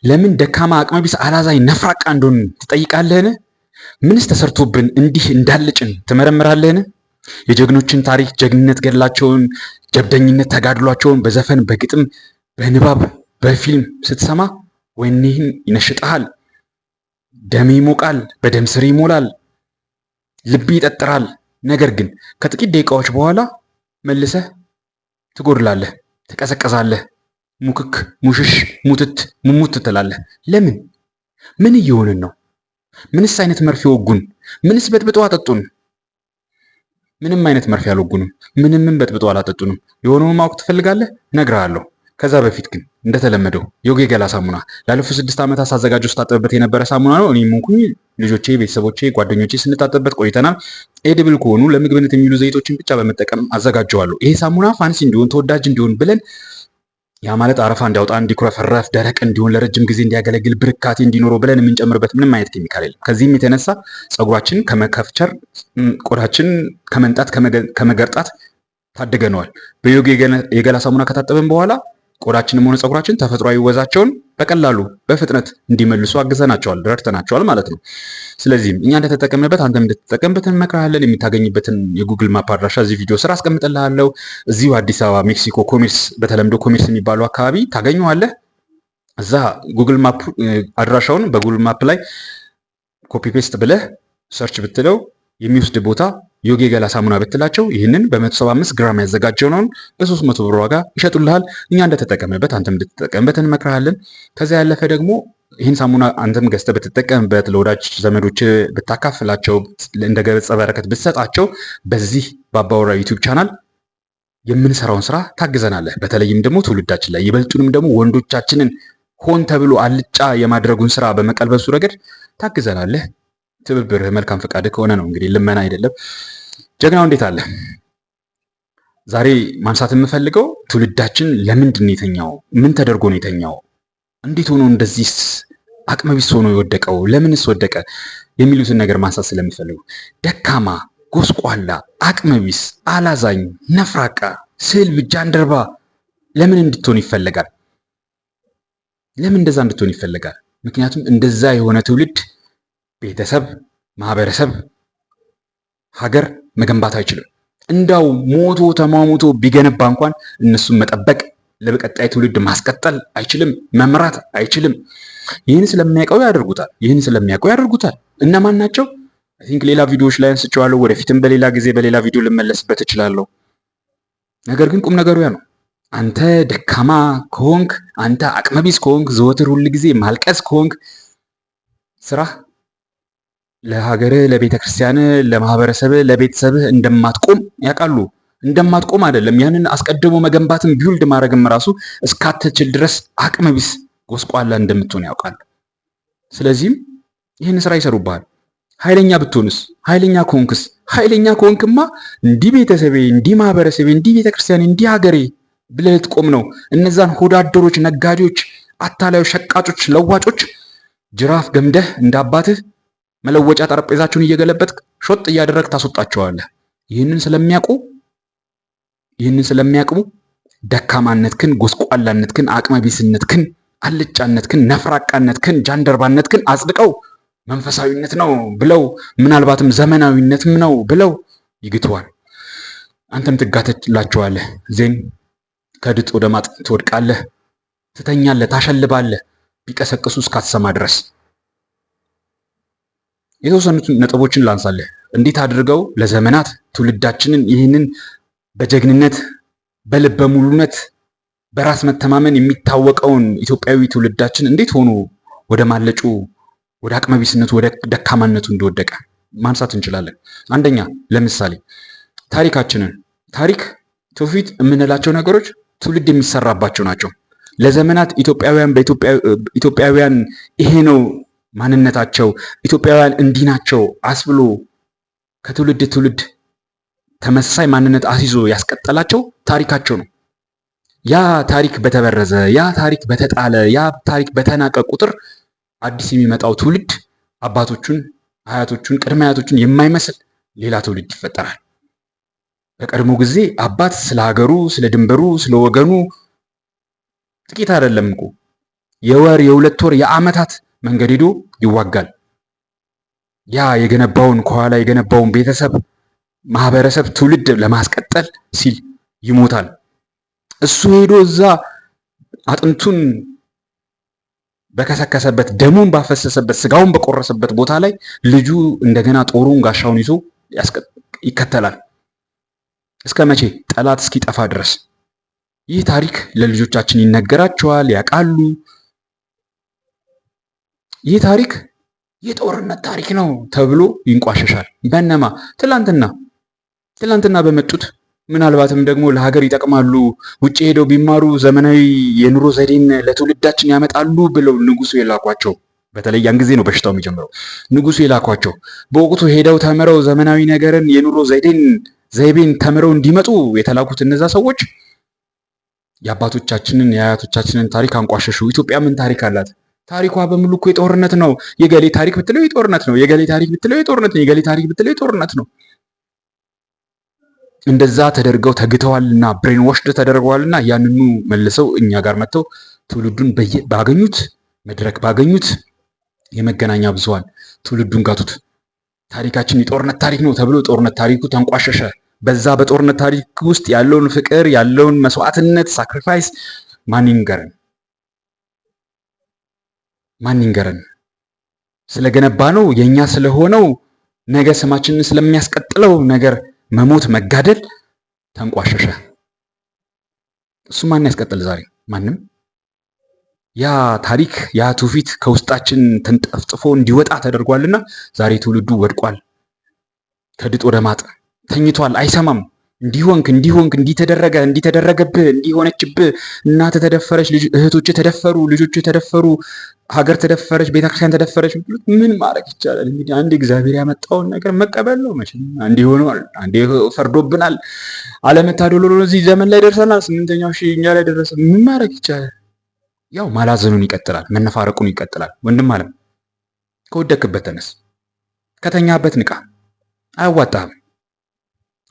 ለምን ደካማ አቅመቢስ አላዛኝ ነፍራቃ እንደሆን ትጠይቃለህን? ምንስ ተሰርቶብን እንዲህ እንዳልጭን ትመረምራለህን? የጀግኖችን ታሪክ፣ ጀግንነት፣ ገድላቸውን፣ ጀብደኝነት፣ ተጋድሏቸውን በዘፈን በግጥም በንባብ በፊልም ስትሰማ ወኔህን ይነሽጥሃል፣ ደም ይሞቃል፣ በደም ስር ይሞላል፣ ልብ ይጠጥራል። ነገር ግን ከጥቂት ደቂቃዎች በኋላ መልሰህ ትጎድላለህ፣ ትቀዘቀዛለህ፣ ሙክክ ሙሽሽ ሙትት ሙሙት ትላለህ። ለምን? ምን እየሆንን ነው? ምንስ አይነት መርፌ ወጉን? ምንስ በጥብጠው አጠጡን? ምንም አይነት መርፌ አልወጉንም። ምንምን በጥብጠው አላጠጡንም። የሆነውን ማወቅ ትፈልጋለህ? እነግርሃለሁ። ከዛ በፊት ግን እንደተለመደው ዮጊ ገላ ሳሙና ላለፉት 6 ዓመታት ሳዘጋጀው ስታጠብበት የነበረ ሳሙና ነው። እኔም ሆንኩኝ ልጆቼ፣ ቤተሰቦቼ፣ ጓደኞቼ ስንታጠብበት ቆይተናል። ኤድብል ከሆኑ ለምግብነት የሚውሉ ዘይቶችን ብቻ በመጠቀም አዘጋጀዋለሁ። ይሄ ሳሙና ፋንሲ እንዲሆን ተወዳጅ እንዲሆን ብለን ያ ማለት አረፋ እንዲያወጣ፣ እንዲኩረፈረፍ፣ ደረቅ እንዲሆን፣ ለረጅም ጊዜ እንዲያገለግል፣ ብርካቴ እንዲኖረው ብለን የምንጨምርበት ምንም አይነት ኬሚካል የለም። ከዚህም የተነሳ ፀጉራችን ከመከፍቸር፣ ቆዳችን ከመንጣት፣ ከመገርጣት ታድገነዋል። በዮጊ የገላ ሳሙና ከታጠብን በኋላ ቆዳችንም ሆነ ፀጉራችን ተፈጥሯዊ ወዛቸውን በቀላሉ በፍጥነት እንዲመልሱ አግዘናቸዋል፣ ረድተናቸዋል ማለት ነው። ስለዚህም እኛ እንደተጠቀምንበት አንተም እንድትጠቀምበት እንመክርሃለን። የሚታገኝበትን የጉግል ማፕ አድራሻ እዚህ ቪዲዮ ስራ አስቀምጥልሃለሁ። እዚሁ አዲስ አበባ ሜክሲኮ ኮሜርስ፣ በተለምዶ ኮሜርስ የሚባለው አካባቢ ታገኘዋለህ። እዛ ጉግል ማፕ አድራሻውን በጉግል ማፕ ላይ ኮፒ ፔስት ብለህ ሰርች ብትለው የሚወስድ ቦታ ዮጊ ገላ ሳሙና ብትላቸው ይህንን በ175 ግራም ያዘጋጀነውን በ300 ብር ዋጋ ይሸጡልሃል። እኛ እንደተጠቀምበት አንተም እንድትጠቀምበት እንመክርሃለን። ከዚያ ያለፈ ደግሞ ይህን ሳሙና አንተም ገዝተህ ብትጠቀምበት፣ ለወዳጅ ዘመዶች ብታካፍላቸው፣ እንደ ገጸ በረከት ብትሰጣቸው በዚህ በአባወራ ዩቲዩብ ቻናል የምንሰራውን ስራ ታግዘናለህ። በተለይም ደግሞ ትውልዳችን ላይ ይበልጡንም ደግሞ ወንዶቻችንን ሆን ተብሎ አልጫ የማድረጉን ስራ በመቀልበሱ ረገድ ታግዘናለህ። ትብብርህ መልካም ፈቃድህ ከሆነ ነው። እንግዲህ ልመና አይደለም። ጀግናው እንዴት አለ? ዛሬ ማንሳት የምፈልገው ትውልዳችን ለምንድን ነው የተኛው? ምን ተደርጎ ነው የተኛው? እንዴት ሆኖ እንደዚህ አቅመቢስ ሆኖ የወደቀው? ለምንስ ወደቀ? የሚሉትን ነገር ማንሳት ስለሚፈልጉ ደካማ፣ ጎስቋላ፣ አቅመቢስ፣ አላዛኝ፣ ነፍራቃ፣ ስልብ፣ ጃንደረባ ለምን እንድትሆን ይፈለጋል? ለምን እንደዛ እንድትሆን ይፈለጋል? ምክንያቱም እንደዛ የሆነ ትውልድ ቤተሰብ፣ ማህበረሰብ፣ ሀገር መገንባት አይችልም። እንዳው ሞቶ ተሟሙቶ ቢገነባ እንኳን እነሱን መጠበቅ፣ ለበቀጣይ ትውልድ ማስቀጠል አይችልም፣ መምራት አይችልም። ይህን ስለሚያውቀው ያደርጉታል። እነማን ናቸው? አይ ቲንክ ሌላ ቪዲዮዎች ላይ አንስቼዋለሁ። ወደፊትም በሌላ ጊዜ በሌላ ቪዲዮ ልመለስበት እችላለሁ። ነገር ግን ቁም ነገሩ ያ ነው። አንተ ደካማ ከሆንክ፣ አንተ አቅመቢስ ከሆንክ፣ ዘወትር ሁል ጊዜ ማልቀስ ከሆንክ ስራህ ለሀገርህ፣ ለቤተ ክርስቲያንህ፣ ለማህበረሰብህ፣ ለቤተሰብህ እንደማትቆም ያውቃሉ። እንደማትቆም አይደለም ያንን አስቀድሞ መገንባትም ቢውልድ ማድረግም ራሱ እስካትችል ድረስ አቅመቢስ ጎስቋላ እንደምትሆን ያውቃሉ። ስለዚህም ይህን ስራ ይሰሩብሃል። ኃይለኛ ብትሆንስ? ኃይለኛ ከሆንክማ እንዲህ ቤተሰቤ፣ እንዲህ ማህበረሰቤ፣ እንዲህ ቤተ ክርስቲያኔ፣ እንዲህ ሀገሬ ብለህ ልትቆም ነው። እነዛን ሆዳደሮች፣ ነጋዴዎች፣ አታላዮች፣ ሸቃጮች፣ ለዋጮች ጅራፍ ገምደህ እንዳባትህ መለወጫ ጠረጴዛቸውን እየገለበጥክ ሾጥ እያደረግ ታስወጣቸዋለህ። ይህንን ስለሚያቅሙ ደካማነትክን፣ ጎስቋላነትክን፣ አቅመቢስነትክን፣ አልጫነትክን፣ ነፍራቃነትክን፣ ጃንደርባነትክን አጽድቀው መንፈሳዊነት ነው ብለው ምናልባትም ዘመናዊነትም ነው ብለው ይግተዋል። አንተም ትጋተላቸዋለህ። ዜን ከድጥ ወደ ማጥ ትወድቃለህ፣ ትተኛለህ፣ ታሸልባለህ ቢቀሰቅሱ እስካትሰማ ድረስ። የተወሰኑትን ነጥቦችን ላንሳለህ። እንዴት አድርገው ለዘመናት ትውልዳችንን ይህንን በጀግንነት በልበ ሙሉነት በራስ መተማመን የሚታወቀውን ኢትዮጵያዊ ትውልዳችን እንዴት ሆኖ ወደ ማለጩ፣ ወደ አቅመቢስነቱ፣ ወደ ደካማነቱ እንደወደቀ ማንሳት እንችላለን። አንደኛ ለምሳሌ ታሪካችንን፣ ታሪክ፣ ትውፊት የምንላቸው ነገሮች ትውልድ የሚሰራባቸው ናቸው። ለዘመናት ኢትዮጵያውያን ይሄ ነው ማንነታቸው፣ ኢትዮጵያውያን እንዲህ ናቸው አስብሎ ከትውልድ ትውልድ ተመሳሳይ ማንነት አስይዞ ያስቀጠላቸው ታሪካቸው ነው። ያ ታሪክ በተበረዘ፣ ያ ታሪክ በተጣለ፣ ያ ታሪክ በተናቀ ቁጥር አዲስ የሚመጣው ትውልድ አባቶቹን፣ አያቶቹን፣ ቅድመ አያቶቹን የማይመስል ሌላ ትውልድ ይፈጠራል። በቀድሞ ጊዜ አባት ስለ ሀገሩ፣ ስለ ድንበሩ፣ ስለ ወገኑ ጥቂት አይደለም እኮ የወር የሁለት ወር የዓመታት መንገድ ሄዶ ይዋጋል። ያ የገነባውን ከኋላ የገነባውን ቤተሰብ፣ ማህበረሰብ፣ ትውልድ ለማስቀጠል ሲል ይሞታል። እሱ ሄዶ እዛ አጥንቱን በከሰከሰበት ደሙን ባፈሰሰበት ስጋውን በቆረሰበት ቦታ ላይ ልጁ እንደገና ጦሩን ጋሻውን ይዞ ይከተላል። እስከ መቼ? ጠላት እስኪጠፋ ድረስ። ይህ ታሪክ ለልጆቻችን ይነገራቸዋል፣ ያውቃሉ። ይህ ታሪክ የጦርነት ታሪክ ነው ተብሎ ይንቋሸሻል። በነማ? ትላንትና በመጡት ምናልባትም ደግሞ ለሀገር ይጠቅማሉ፣ ውጭ ሄደው ቢማሩ ዘመናዊ የኑሮ ዘዴን ለትውልዳችን ያመጣሉ ብለው ንጉሱ የላኳቸው። በተለይ ያን ጊዜ ነው በሽታው የሚጀምረው። ንጉሱ የላኳቸው በወቅቱ ሄደው ተምረው ዘመናዊ ነገርን የኑሮ ዘይቤን ተምረው እንዲመጡ የተላኩት እነዛ ሰዎች የአባቶቻችንን የአያቶቻችንን ታሪክ አንቋሸሹ። ኢትዮጵያ ምን ታሪክ አላት? ታሪኳ በሙሉ እኮ የጦርነት ነው። የገሌ ታሪክ ብትለው የጦርነት ነው። የገሌ ታሪክ ብትለው የጦርነት ነው። የገሌ ታሪክ ብትለው የጦርነት ነው። እንደዛ ተደርገው ተግተዋልና ብሬን ወሽድ ተደርገዋልና ያንኑ መልሰው እኛ ጋር መጥተው ትውልዱን ባገኙት መድረክ ባገኙት የመገናኛ ብዙሃን ትውልዱን ጋቱት። ታሪካችን የጦርነት ታሪክ ነው ተብሎ ጦርነት ታሪኩ ተንቋሸሸ። በዛ በጦርነት ታሪክ ውስጥ ያለውን ፍቅር ያለውን መስዋዕትነት ሳክሪፋይስ ማን ይንገረን? ስለገነባ ነው የኛ ስለሆነው ነገ ስማችንን ስለሚያስቀጥለው ነገር መሞት መጋደል ተንቋሸሸ። እሱ ማን ያስቀጥል ዛሬ? ማንም። ያ ታሪክ ያ ትውፊት ከውስጣችን ተንጠፍጥፎ እንዲወጣ ተደርጓልና ዛሬ ትውልዱ ወድቋል። ከድጥ ወደ ማጥ ተኝቷል። አይሰማም። እንዲሆንክ እንዲተደረገ እንዲተደረገብህ እንዲሆነችብህ እናት ተደፈረች፣ እህቶች ተደፈሩ፣ ልጆች ተደፈሩ፣ ሀገር ተደፈረች፣ ቤተክርስቲያን ተደፈረች። ምን ማድረግ ይቻላል? እንግዲህ አንድ እግዚአብሔር ያመጣውን ነገር መቀበል ነው። መቼም አንዴ ሆኗል፣ አንዴ ፈርዶብናል። አለመታደል ሆኖ እዚህ ዘመን ላይ ደርሰናል። 8ኛው ሺህ እኛ ላይ ደረሰ። ምን ማድረግ ይቻላል? ያው ማላዘኑን ይቀጥላል፣ መነፋረቁን ይቀጥላል። ወንድም አለም ከወደክበት ተነስ፣ ከተኛበት ንቃ። አያዋጣህም።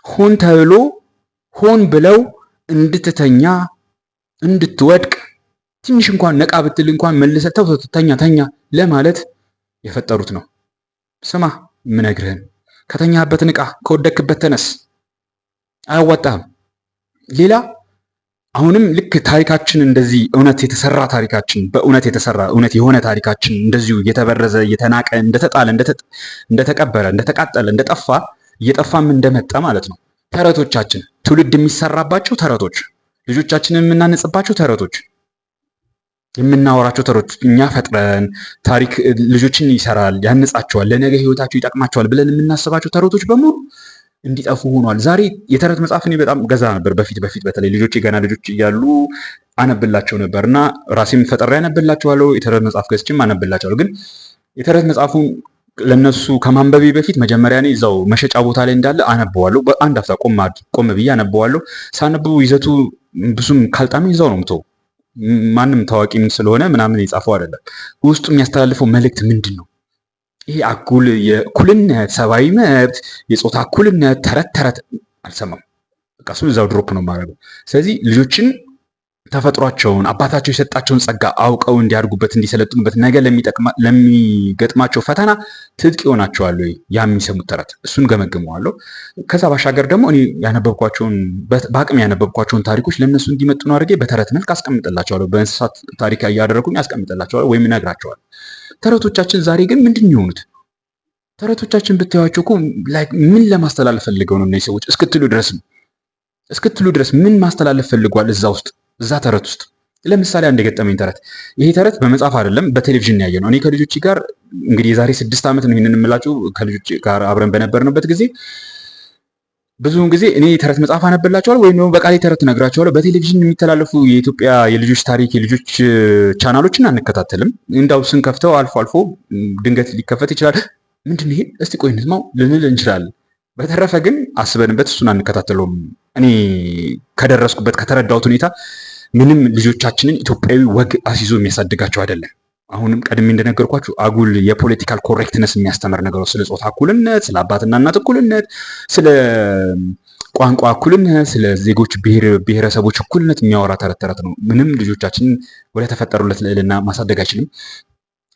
ሆን ተብሎ ሆን ብለው እንድትተኛ እንድትወድቅ ትንሽ እንኳን ነቃ ብትል እንኳን መልሰህ ተው ተኛ ለማለት የፈጠሩት ነው። ስማ ምነግርህን፣ ከተኛበት ንቃ፣ ከወደክበት ተነስ። አያዋጣህም። ሌላ አሁንም ልክ ታሪካችን እንደዚህ እውነት የተሰራ ታሪካችን በእውነት የተሰራ እውነት የሆነ ታሪካችን እንደዚሁ እየተበረዘ እየተናቀ እንደተጣለ እንደተቀበረ እንደተቃጠለ እንደጠፋ እየጠፋም እንደመጣ ማለት ነው። ተረቶቻችን ትውልድ የሚሰራባቸው ተረቶች፣ ልጆቻችንን የምናነጽባቸው ተረቶች፣ የምናወራቸው ተረቶች እኛ ፈጥረን ታሪክ ልጆችን ይሰራል፣ ያነጻቸዋል፣ ለነገ ህይወታቸው ይጠቅማቸዋል ብለን የምናስባቸው ተረቶች በሙሉ እንዲጠፉ ሆኗል። ዛሬ የተረት መጽሐፍ እኔ በጣም ገዛ ነበር። በፊት በተለይ ልጆች ገና ልጆች እያሉ አነብላቸው ነበር እና ራሴም ፈጠራ ያነብላቸዋለሁ። የተረት መጽሐፍ ገዝቼም አነብላቸዋለሁ። ግን የተረት መጽሐፉን ለነሱ ከማንበቤ በፊት መጀመሪያ እኔ እዛው መሸጫ ቦታ ላይ እንዳለ አነበዋለሁ። በአንድ አፍታ ቆም ብዬ አነበዋለሁ። ሳነበው ይዘቱ ብዙም ካልጣሚ ይዛው ነው ምተው። ማንም ታዋቂ ምን ስለሆነ ምናምን የጻፈው አይደለም። ውስጡ የሚያስተላልፈው መልእክት ምንድን ነው? ይሄ አጉል የእኩልነት ሰብአዊ መብት የጾታ እኩልነት ተረት አልሰማም። በቃ እሱን እዛው ድሮፕ ነው የማደርገው። ስለዚህ ልጆችን ተፈጥሯቸውን አባታቸው የሰጣቸውን ጸጋ አውቀው እንዲያድጉበት እንዲሰለጥኑበት ነገ ለሚገጥማቸው ፈተና ትጥቅ ይሆናቸዋል ወይ ያ የሚሰሙት ተረት? እሱን ገመግመዋለሁ። ከዛ ባሻገር ደግሞ እኔ ያነበብኳቸውን በአቅም ያነበብኳቸውን ታሪኮች ለእነሱ እንዲመጥኑ አድርጌ በተረት መልክ አስቀምጥላቸዋለሁ። በእንስሳት ታሪክ እያደረኩኝ አስቀምጥላቸዋለሁ ወይም እነግራቸዋለሁ። ተረቶቻችን ዛሬ ግን ምንድን የሆኑት? ተረቶቻችን ብታዩዋቸው እኮ ምን ለማስተላለፍ ፈልገው ነው እነዚህ ሰዎች እስክትሉ ድረስ ምን ማስተላለፍ ፈልጓል እዛ ውስጥ እዛ ተረት ውስጥ? ለምሳሌ አንድ የገጠመኝ ተረት፣ ይሄ ተረት በመጽሐፍ አይደለም በቴሌቪዥን ያየ ነው። እኔ ከልጆች ጋር እንግዲህ የዛሬ 6 ዓመት ነው ይህንን የምላችሁ። ከልጆች ጋር አብረን በነበርንበት ጊዜ ብዙውን ጊዜ እኔ ተረት መጽሐፍ አነብላቸዋለሁ ወይም ደግሞ በቃሌ ተረት እነግራቸዋለሁ። በቴሌቪዥን የሚተላለፉ የኢትዮጵያ የልጆች ታሪክ የልጆች ቻናሎችን አንከታተልም። እንዳው ስንከፍተው አልፎ አልፎ ድንገት ሊከፈት ይችላል። ምንድን ይሄ እስቲ ቆይ እንስማው ልንል እንችላለን። በተረፈ ግን አስበንበት እሱን አንከታተለውም። እኔ ከደረስኩበት ከተረዳሁት ሁኔታ ምንም ልጆቻችንን ኢትዮጵያዊ ወግ አስይዞ የሚያሳድጋቸው አይደለም። አሁንም ቀድሜ እንደነገርኳችሁ አጉል የፖለቲካል ኮሬክትነስ የሚያስተምር ነገሮች፣ ስለ ጾታ እኩልነት፣ ስለ አባትና እናት እኩልነት፣ ስለ ቋንቋ እኩልነት፣ ስለ ዜጎች ብሔረሰቦች እኩልነት የሚያወራ ተረት ነው። ምንም ልጆቻችን ወደ ተፈጠሩለት ልዕልና ማሳደግ አይችልም።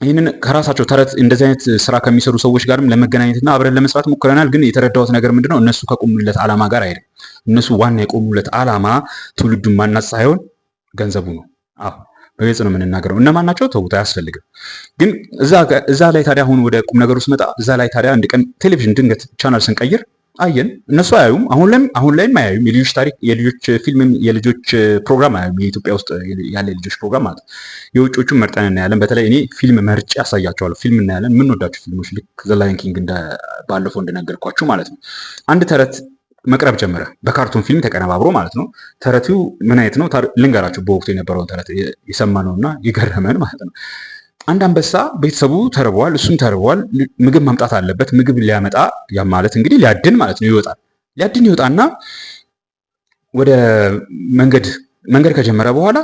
ይህንን ከራሳቸው ተረት እንደዚህ አይነት ስራ ከሚሰሩ ሰዎች ጋርም ለመገናኘትና አብረን ለመስራት ሞክረናል። ግን የተረዳሁት ነገር ምንድነው እነሱ ከቆሙለት ዓላማ ጋር አይደለም። እነሱ ዋና የቆሙለት ዓላማ ትውልዱን ማናት ሳይሆን ገንዘቡ ነው። አዎ በግልጽ ነው የምንናገረው። እነማን ናቸው? ተውት፣ አያስፈልግም። ግን እዛ ላይ ታዲያ አሁን ወደ ቁም ነገሩ ስመጣ እዛ ላይ ታዲያ አንድ ቀን ቴሌቪዥን ድንገት ቻናል ስንቀይር አየን። እነሱ አያዩም፣ አሁን ላይም አያዩም። የልጆች ታሪክ፣ የልጆች ፊልም፣ የልጆች ፕሮግራም አያዩም። የኢትዮጵያ ውስጥ ያለ የልጆች ፕሮግራም ማለት የውጮቹን መርጠን እናያለን። በተለይ እኔ ፊልም መርጬ ያሳያቸዋለሁ። ፊልም እናያለን፣ የምንወዳቸው ፊልሞች፣ ልክ ዘ ላየን ኪንግ ባለፈው እንደነገርኳችሁ ማለት ነው። አንድ ተረት መቅረብ ጀመረ፣ በካርቱን ፊልም ተቀነባብሮ ማለት ነው። ተረቱ ምን አይነት ነው ልንገራችሁ። በወቅቱ የነበረውን ተረት የሰማነውና የገረመን ማለት ነው። አንድ አንበሳ ቤተሰቡ ተርበዋል፣ እሱም ተርበዋል። ምግብ ማምጣት አለበት። ምግብ ሊያመጣ ያ ማለት እንግዲህ ሊያድን ማለት ነው። ይወጣል። ሊያድን ይወጣና ወደ መንገድ ከጀመረ በኋላ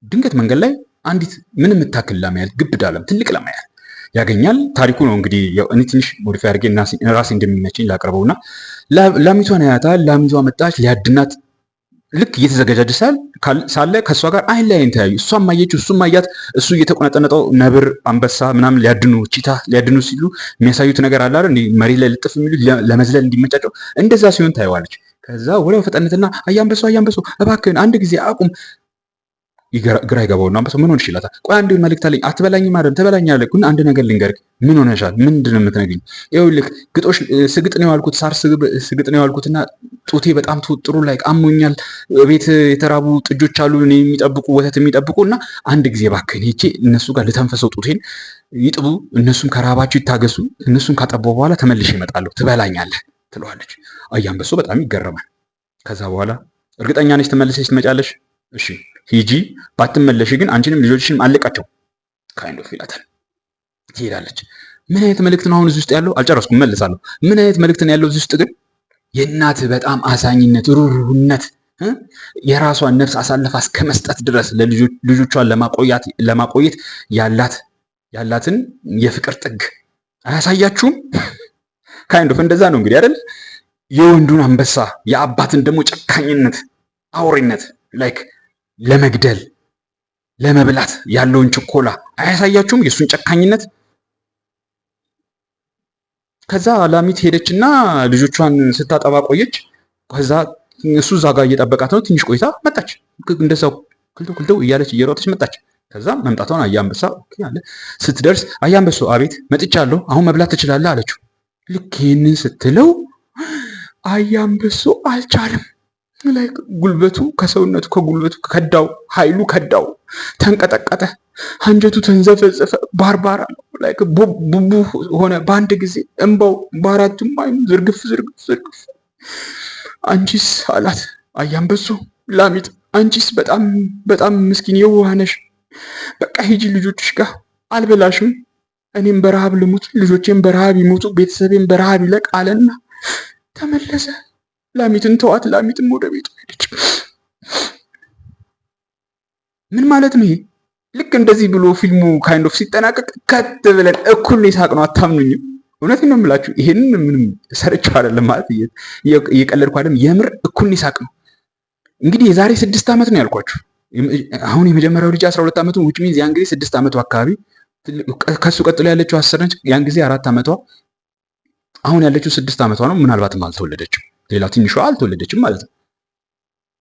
ድንገት መንገድ ላይ አንዲት ምን የምታክል ላም ያህል ግብዳ ላም፣ ትልቅ ላም ያህል ያገኛል። ታሪኩ ነው እንግዲህ እኔ ትንሽ ሞዲፋይ አድርጌ ራሴ እንደሚመቸኝ ላቀርበውና ላሚቷን ያያታል። ላሚቷ መጣች ሊያድናት ልክ እየተዘጋጀ ሳለ ከእሷ ጋር አይን ላይ አይን ተያዩ። እሷም አየችው፣ እሱም አያት። እሱ እየተቆነጠነጠው ነብር፣ አንበሳ ምናምን ቺታ ሊያድኑ ሲሉ የሚያሳዩት ነገር አለ አይደል? መሬት ላይ ልጥፍ የሚሉት ለመዝለል እንዲመጫቸው፣ እንደዛ ሲሆን ታየዋለች። ከዛ ወዲያው ፈጠነትና አያንበሶ እባክህን አንድ ጊዜ አቁም። ግራ ይገባውና አንበሳው ምን ሆነሽ ይላታል። ቆይ አንድ መልእክት አለኝ። አትበላኝም አይደል? ትበላኛለህ። ግን አንድ ነገር ልንገርህ። ምን ሆነሻል? ምንድን ነው የምትነግሪኝ? ይኸውልህ ግጦሽ ስግጥ ነው ያልኩት፣ ሳር ስግጥ ነው ያልኩትና ጡቴ በጣም ጥሩ ላይ አሞኛል። ቤት የተራቡ ጥጆች አሉ የሚጠብቁ ወተት የሚጠብቁ እና አንድ ጊዜ እባክህን ሄጄ እነሱ ጋር ልተንፈሰው፣ ጡቴን ይጥቡ፣ እነሱም ከራባቸው ይታገሱ፣ እነሱም ካጠባው በኋላ ተመልሼ እመጣለሁ፣ ትበላኛለህ ትለዋለች። አንበሳው በጣም ይገረማል። ከዛ በኋላ እርግጠኛ ነሽ ተመልሰሽ ትመጫለሽ? እሺ ሂጂ፣ ባትመለሽ ግን አንቺንም ልጆችሽንም አለቃቸው ካይንድ ኦፍ ይላታል። ትሄዳለች። ምን አይነት መልእክት ነው አሁን እዚህ ውስጥ ያለው? አልጨረስኩም፣ መልሳለሁ። ምን አይነት መልእክት ነው ያለው እዚህ ውስጥ ግን? የእናት በጣም አዛኝነት፣ ሩህሩህነት፣ የራሷን ነፍስ አሳልፋ እስከ መስጠት ድረስ ልጆቿን ለማቆየት ያላትን የፍቅር ጥግ አያሳያችሁም? ካይንድ ኦፍ እንደዛ ነው እንግዲህ አይደል? የወንዱን አንበሳ የአባትን ደግሞ ጨካኝነት፣ አውሬነት ላይክ ለመግደል ለመብላት ያለውን ችኮላ አያሳያችሁም? የእሱን ጨካኝነት። ከዛ ላሚት ሄደችና ልጆቿን ስታጠባ ቆየች። ከዛ እሱ እዛ ጋር እየጠበቃት ነው። ትንሽ ቆይታ መጣች። እንደዛው ክልተው እያለች እየሮጠች መጣች። ከዛ መምጣቷን አያንበሳ አለ። ስትደርስ አያንበሶ አቤት፣ መጥቻለሁ፣ አሁን መብላት ትችላለህ አለችው። ልክ ይህንን ስትለው አያንበሶ አልቻለም። ላይ ጉልበቱ ከሰውነቱ ከጉልበቱ ከዳው፣ ኃይሉ ከዳው፣ ተንቀጠቀጠ፣ አንጀቱ ተንዘፈዘፈ፣ ባርባር አለው ላይ ቡቡ ሆነ። በአንድ ጊዜ እንባው በአራቱም አይኑ ዝርግፍ። አንቺስ አላት አያንበሶ ላሚት፣ አንቺስ በጣም በጣም ምስኪን የዋህ ነሽ። በቃ ሂጂ ልጆችሽ ጋር አልበላሽም፣ እኔም በረሃብ ልሙት፣ ልጆቼም በረሃብ ይሞቱ፣ ቤተሰቤም በረሃብ ይለቅ አለና ተመለሰ። ላሚትን ተዋት። ላሚትም ወደ ቤቱ ሄደች። ምን ማለት ነው ይሄ? ልክ እንደዚህ ብሎ ፊልሙ ካይንድ ኦፍ ሲጠናቀቅ ከት ብለን እኩል ይሳቅ ነው። አታምኑኝም? እውነቴን ነው የምላችሁ። ይሄንን ምንም ሰርቻው አይደለም ማለት እየቀለድኩ አይደለም። የምር እኩል ይሳቅ ነው። እንግዲህ የዛሬ 6 ዓመት ነው ያልኳችሁ። አሁን የመጀመሪያው ልጅ 12 ዓመቱ ውጭ ሚንዝ ያን ጊዜ 6 ዓመቱ አካባቢ፣ ከሱ ቀጥሎ ያለችው 10 ነች። ያን ጊዜ 4 ዓመቷ፣ አሁን ያለችው 6 ዓመቷ ነው። ምናልባትም አልተወለደችም። ሌላ ትንሿ አልተወለደችም ማለት ነው።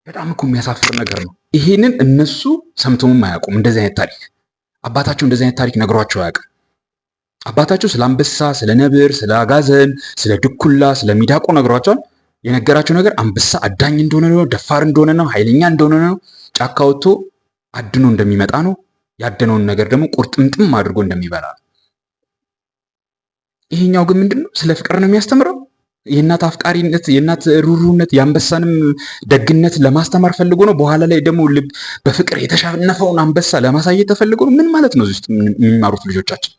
በጣም እኮ የሚያሳፍር ነገር ነው። ይሄንን እነሱ ሰምተውም አያውቁም። እንደዚህ አይነት ታሪክ አባታቸው እንደዚህ አይነት ታሪክ ነግሯቸው አያውቅም። አባታቸው ስለ አንበሳ፣ ስለ ነብር፣ ስለ አጋዘን፣ ስለ ድኩላ፣ ስለ ሚዳቆ ነግሯቸዋል። የነገራቸው ነገር አንበሳ አዳኝ እንደሆነ ነው፣ ደፋር እንደሆነ ነው፣ ኃይለኛ እንደሆነ ነው፣ ጫካ ወጥቶ አድኖ እንደሚመጣ ነው፣ ያደነውን ነገር ደግሞ ቁርጥምጥም አድርጎ እንደሚበላ ነው። ይሄኛው ግን ምንድነው? ስለ ፍቅር ነው የሚያስተምረው። የእናት አፍቃሪነት፣ የእናት ሩሩነት፣ የአንበሳንም ደግነት ለማስተማር ፈልጎ ነው። በኋላ ላይ ደግሞ በፍቅር የተሸነፈውን አንበሳ ለማሳየት ተፈልጎ ነው። ምን ማለት ነው እዚህ ውስጥ የሚማሩት ልጆቻችን?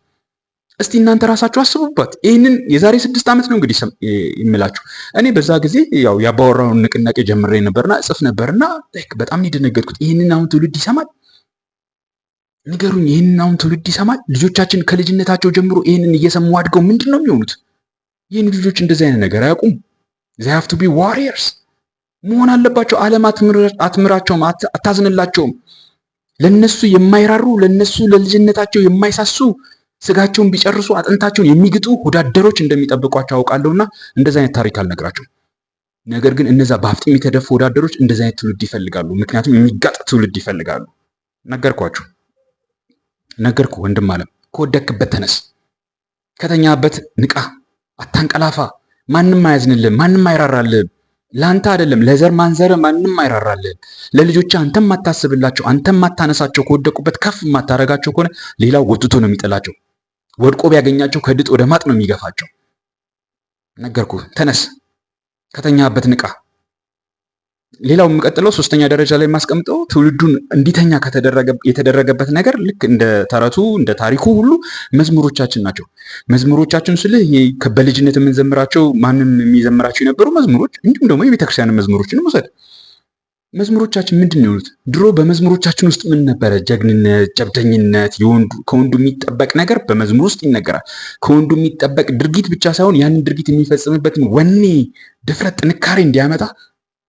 እስቲ እናንተ ራሳችሁ አስቡበት። ይህንን የዛሬ 6 ዓመት ነው እንግዲህ የምላችሁ። እኔ በዛ ጊዜ ያው ያባወራውን ንቅናቄ ጀምሬ ነበርና እጽፍ ነበርና በጣም ነው የደነገጥኩት። ይህንን አሁን ትውልድ ይሰማል? ንገሩኝ። ይህንን አሁን ትውልድ ይሰማል? ልጆቻችን ከልጅነታቸው ጀምሮ ይህንን እየሰሙ አድገው ምንድን ነው የሚሆኑት? ይህን ልጆች እንደዚህ አይነት ነገር አያውቁም። they have to be warriors። መሆን አለባቸው። ዓለም አትምራቸውም፣ አታዝንላቸውም። ለነሱ የማይራሩ ለነሱ ለልጅነታቸው የማይሳሱ ስጋቸውን ቢጨርሱ አጥንታቸውን የሚግጡ ወዳደሮች እንደሚጠብቋቸው አውቃለሁና እንደዚህ አይነት ታሪክ አልነግራቸውም። ነገር ግን እነዛ በአፍጢም የተደፉ ወዳደሮች እንደዚህ አይነት ትውልድ ይፈልጋሉ። ምክንያቱም የሚጋጥ ትውልድ ይፈልጋሉ። ነገርኩ ወንድም ዓለም፣ ከወደክበት ተነስ፣ ከተኛበት ንቃ፣ አታንቀላፋ። ማንም አያዝንልህም፣ ማንም አይራራልህም። ለአንተ አይደለም ለዘር ማንዘር ማንም አይራራልህም። ለልጆች አንተም ማታስብላቸው፣ አንተም ማታነሳቸው፣ ከወደቁበት ከፍ ማታረጋቸው ከሆነ ሌላው ወጥቶ ነው የሚጥላቸው። ወድቆ ቢያገኛቸው ከድጥ ወደ ማጥ ነው የሚገፋቸው። ነገርኩ፣ ተነስ፣ ከተኛበት ንቃ። ሌላው የምቀጥለው ሶስተኛ ደረጃ ላይ የማስቀምጠው ትውልዱን እንዲተኛ የተደረገበት ነገር ልክ እንደ ተረቱ እንደ ታሪኩ ሁሉ መዝሙሮቻችን ናቸው። መዝሙሮቻችን ስልህ በልጅነት የምንዘምራቸው ማንም የሚዘምራቸው የነበሩ መዝሙሮች እንዲሁም ደግሞ የቤተክርስቲያን መዝሙሮችን ውሰድ። መዝሙሮቻችን ምንድን ነው የሆኑት? ድሮ በመዝሙሮቻችን ውስጥ ምን ነበረ? ጀግንነት፣ ጀብደኝነት፣ ከወንዱ የሚጠበቅ ነገር በመዝሙር ውስጥ ይነገራል። ከወንዱ የሚጠበቅ ድርጊት ብቻ ሳይሆን ያንን ድርጊት የሚፈጽምበትን ወኔ፣ ድፍረት፣ ጥንካሬ እንዲያመጣ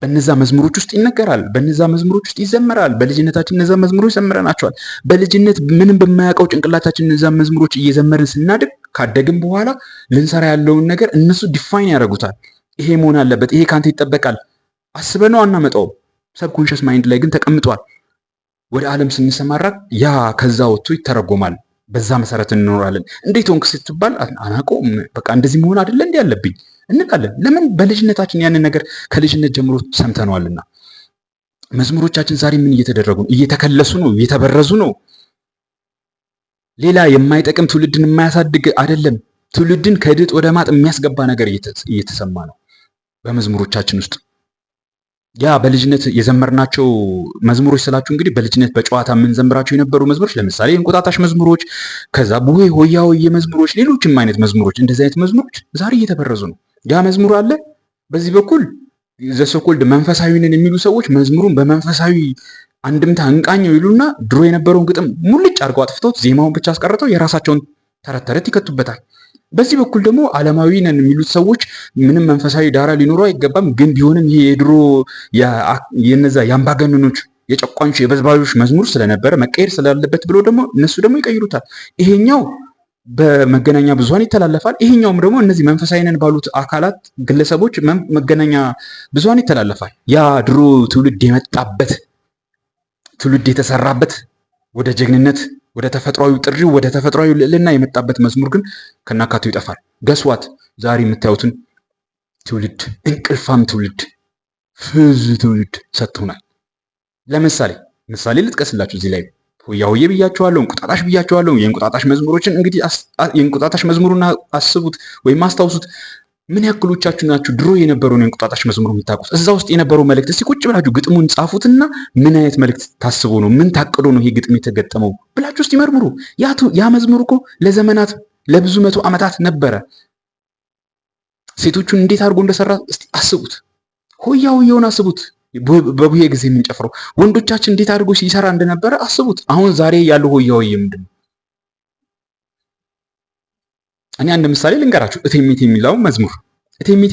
በነዛ መዝሙሮች ውስጥ ይነገራል። በነዛ መዝሙሮች ውስጥ ይዘመራል። በልጅነታችን እነዛ መዝሙሮች ዘምረናቸዋል። በልጅነት ምንም በማያውቀው ጭንቅላታችን እነዛ መዝሙሮች እየዘመርን ስናድግ ካደግን በኋላ ልንሰራ ያለውን ነገር እነሱ ዲፋይን ያደርጉታል። ይሄ መሆን አለበት፣ ይሄ ካንተ ይጠበቃል። አስበነው አናመጣውም። ሰብኮንሽስ ማይንድ ላይ ግን ተቀምጧል። ወደ ዓለም ስንሰማራ ያ ከዛ ወጥቶ ይተረጎማል። በዛ መሰረት እንኖራለን። እንዴት ሆንክ ስትባል አናውቀውም። በቃ እንደዚህ መሆን አይደለ እንዲህ ያለብኝ እንላለን። ለምን? በልጅነታችን ያንን ነገር ከልጅነት ጀምሮ ሰምተነዋልና። መዝሙሮቻችን ዛሬ ምን እየተደረጉ ነው? እየተከለሱ ነው፣ እየተበረዙ ነው። ሌላ የማይጠቅም ትውልድን የማያሳድግ አይደለም። ትውልድን ከድጥ ወደ ማጥ የሚያስገባ ነገር እየተሰማ ነው በመዝሙሮቻችን ውስጥ። ያ በልጅነት የዘመርናቸው መዝሙሮች ስላችሁ እንግዲህ በልጅነት በጨዋታ የምንዘምራቸው የነበሩ መዝሙሮች ለምሳሌ የእንቁጣጣሽ መዝሙሮች፣ ከዛ ቡሄ ሆያ ሆዬ መዝሙሮች፣ ሌሎችም አይነት መዝሙሮች፣ እንደዚህ አይነት መዝሙሮች ዛሬ እየተበረዙ ነው። ያ መዝሙር አለ። በዚህ በኩል ዘሶኮልድ መንፈሳዊ ነን የሚሉ ሰዎች መዝሙሩን በመንፈሳዊ አንድምታ እንቃኘው ይሉና ድሮ የነበረውን ግጥም ሙልጭ አድርገው አጥፍተውት ዜማውን ብቻ አስቀርተው የራሳቸውን ተረት ተረት ይከቱበታል። በዚህ በኩል ደግሞ ዓለማዊ ነን የሚሉት ሰዎች ምንም መንፈሳዊ ዳራ ሊኖረው አይገባም፣ ግን ቢሆንም ይሄ የድሮ የነዛ የአምባገነኖች የጨቋኞች የበዝባዦች መዝሙር ስለነበረ መቀየር ስላለበት ብሎ ደግሞ እነሱ ደግሞ ይቀይሩታል። ይሄኛው በመገናኛ ብዙሃን ይተላለፋል። ይሄኛውም ደግሞ እነዚህ መንፈሳዊ ነን ባሉት አካላት ግለሰቦች መገናኛ ብዙሃን ይተላለፋል። ያ ድሮ ትውልድ የመጣበት ትውልድ የተሰራበት ወደ ጀግንነት ወደ ተፈጥሯዊ ጥሪው ወደ ተፈጥሯዊ ልዕልና የመጣበት መዝሙር ግን ከናካቱ ይጠፋል። ገስዋት ዛሬ የምታዩትን ትውልድ እንቅልፋም ትውልድ ፍዝ ትውልድ ሰጥቶናል። ምሳሌ ልጥቀስላችሁ እዚህ ላይ ሆያ ሆዬ ብያቸዋለሁ፣ እንቁጣጣሽ ብያቸዋለሁ። የእንቁጣጣሽ መዝሙሮችን እንግዲህ የእንቁጣጣሽ መዝሙሩን አስቡት ወይም አስታውሱት። ምን ያክሎቻችሁ ናችሁ ድሮ የነበረውን የእንቁጣጣሽ መዝሙር የምታውቁት? እዛ ውስጥ የነበረው መልእክት እስቲ ቁጭ ብላችሁ ግጥሙን ጻፉትና ምን አይነት መልእክት ታስቦ ነው ምን ታቅዶ ነው ይሄ ግጥም የተገጠመው ብላችሁ እስቲ መርምሩ። ያ መዝሙር እኮ ለዘመናት ለብዙ መቶ ዓመታት ነበረ። ሴቶቹን እንዴት አድርጎ እንደሰራ እስቲ አስቡት። ሆያ ሆያውን አስቡት። በቡሄ ጊዜ የምንጨፍረው ወንዶቻችን እንዴት አድርጎ ሲሰራ እንደነበረ አስቡት። አሁን ዛሬ ያለው ሆያ ሆዬ ምንድን ነው? እኔ አንድ ምሳሌ ልንገራችሁ። እቴሜቴ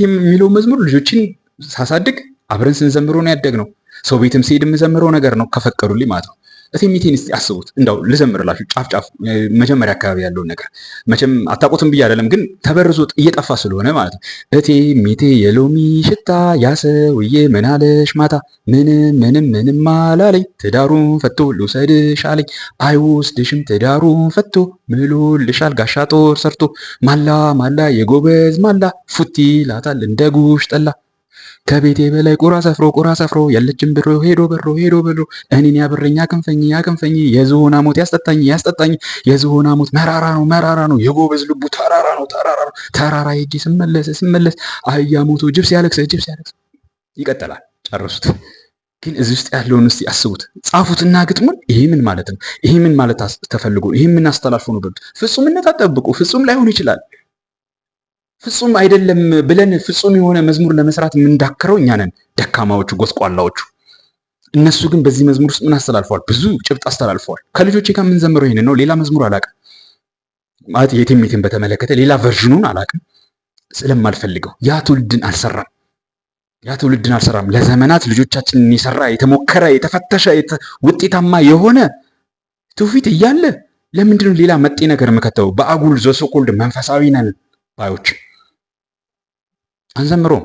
የሚለው መዝሙር ልጆችን ሳሳድግ አብረን ስንዘምረው ነው ያደግነው። ሰው ቤትም ሲሄድ የምዘምረው ነገር ነው ከፈቀዱልኝ ማለት ነው። እቴሜቴን እስቲ አስቡት። እንዳው ልዘምርላችሁ ጫፍ ጫፍ መጀመሪያ አካባቢ ያለውን ነገር መቼም አታውቁትም ብዬ አይደለም፣ ግን ተበርዞ እየጠፋ ስለሆነ ማለት ነው። እቴሜቴ የሎሚ ሽታ ያሰውዬ ምናለሽ ማታ ምንም አላለኝ ትዳሩን ፈቶ ልውሰድሽ አለኝ አይወስድሽም ትዳሩን ፈቶ ምሎልሻል ጋሻ ጦር ሰርቶ ማላ የጎበዝ ማላ ፉቲ ላታል እንደ ጉሽ ጠላ ከቤቴ በላይ ቁራ ሰፍሮ የለችም ብሮ ሄዶ በሮ እኔን ያብረኝ አክንፈኝ የዝሆን ሐሞት ያስጠጣኝ የዝሆን ሐሞት መራራ ነው የጎበዝ ልቡ ተራራ ሄጄ ስመለስ አህያ ሞቶ ጅብ ሲያለቅስ ይቀጥላል። ጨርሱት። ግን እዚህ ውስጥ ያለውን እስቲ አስቡት፣ ጻፉትና ግጥሙን ይሄ ምን ማለት ነው? ይሄ ምን ማለት ተፈልጎ ይሄ ምን አስተላልፎ ነው? ፍጹምነት አጠብቁ። ፍጹም ላይሆን ይችላል። ፍጹም አይደለም ብለን ፍጹም የሆነ መዝሙር ለመስራት የምንዳክረው እኛ ነን፣ ደካማዎቹ፣ ጎስቋላዎቹ። እነሱ ግን በዚህ መዝሙር ውስጥ ምን አስተላልፈዋል? ብዙ ጭብጥ አስተላልፈዋል። ከልጆቼ ጋር የምንዘምረው ይሄንን ነው። ሌላ መዝሙር አላውቅም ማለት የቴሜቴን በተመለከተ ሌላ ቨርዥኑን አላውቅም ስለማልፈልገው። ያ ትውልድን አልሰራም። ያ ትውልድን አልሰራም። ለዘመናት ልጆቻችንን የሰራ የተሞከረ የተፈተሸ ውጤታማ የሆነ ትውፊት እያለ ለምንድን ነው ሌላ መጤ ነገር የምከተው? በአጉል ዘሶኮልድ መንፈሳዊ ነን ባዮች አንዘምሮም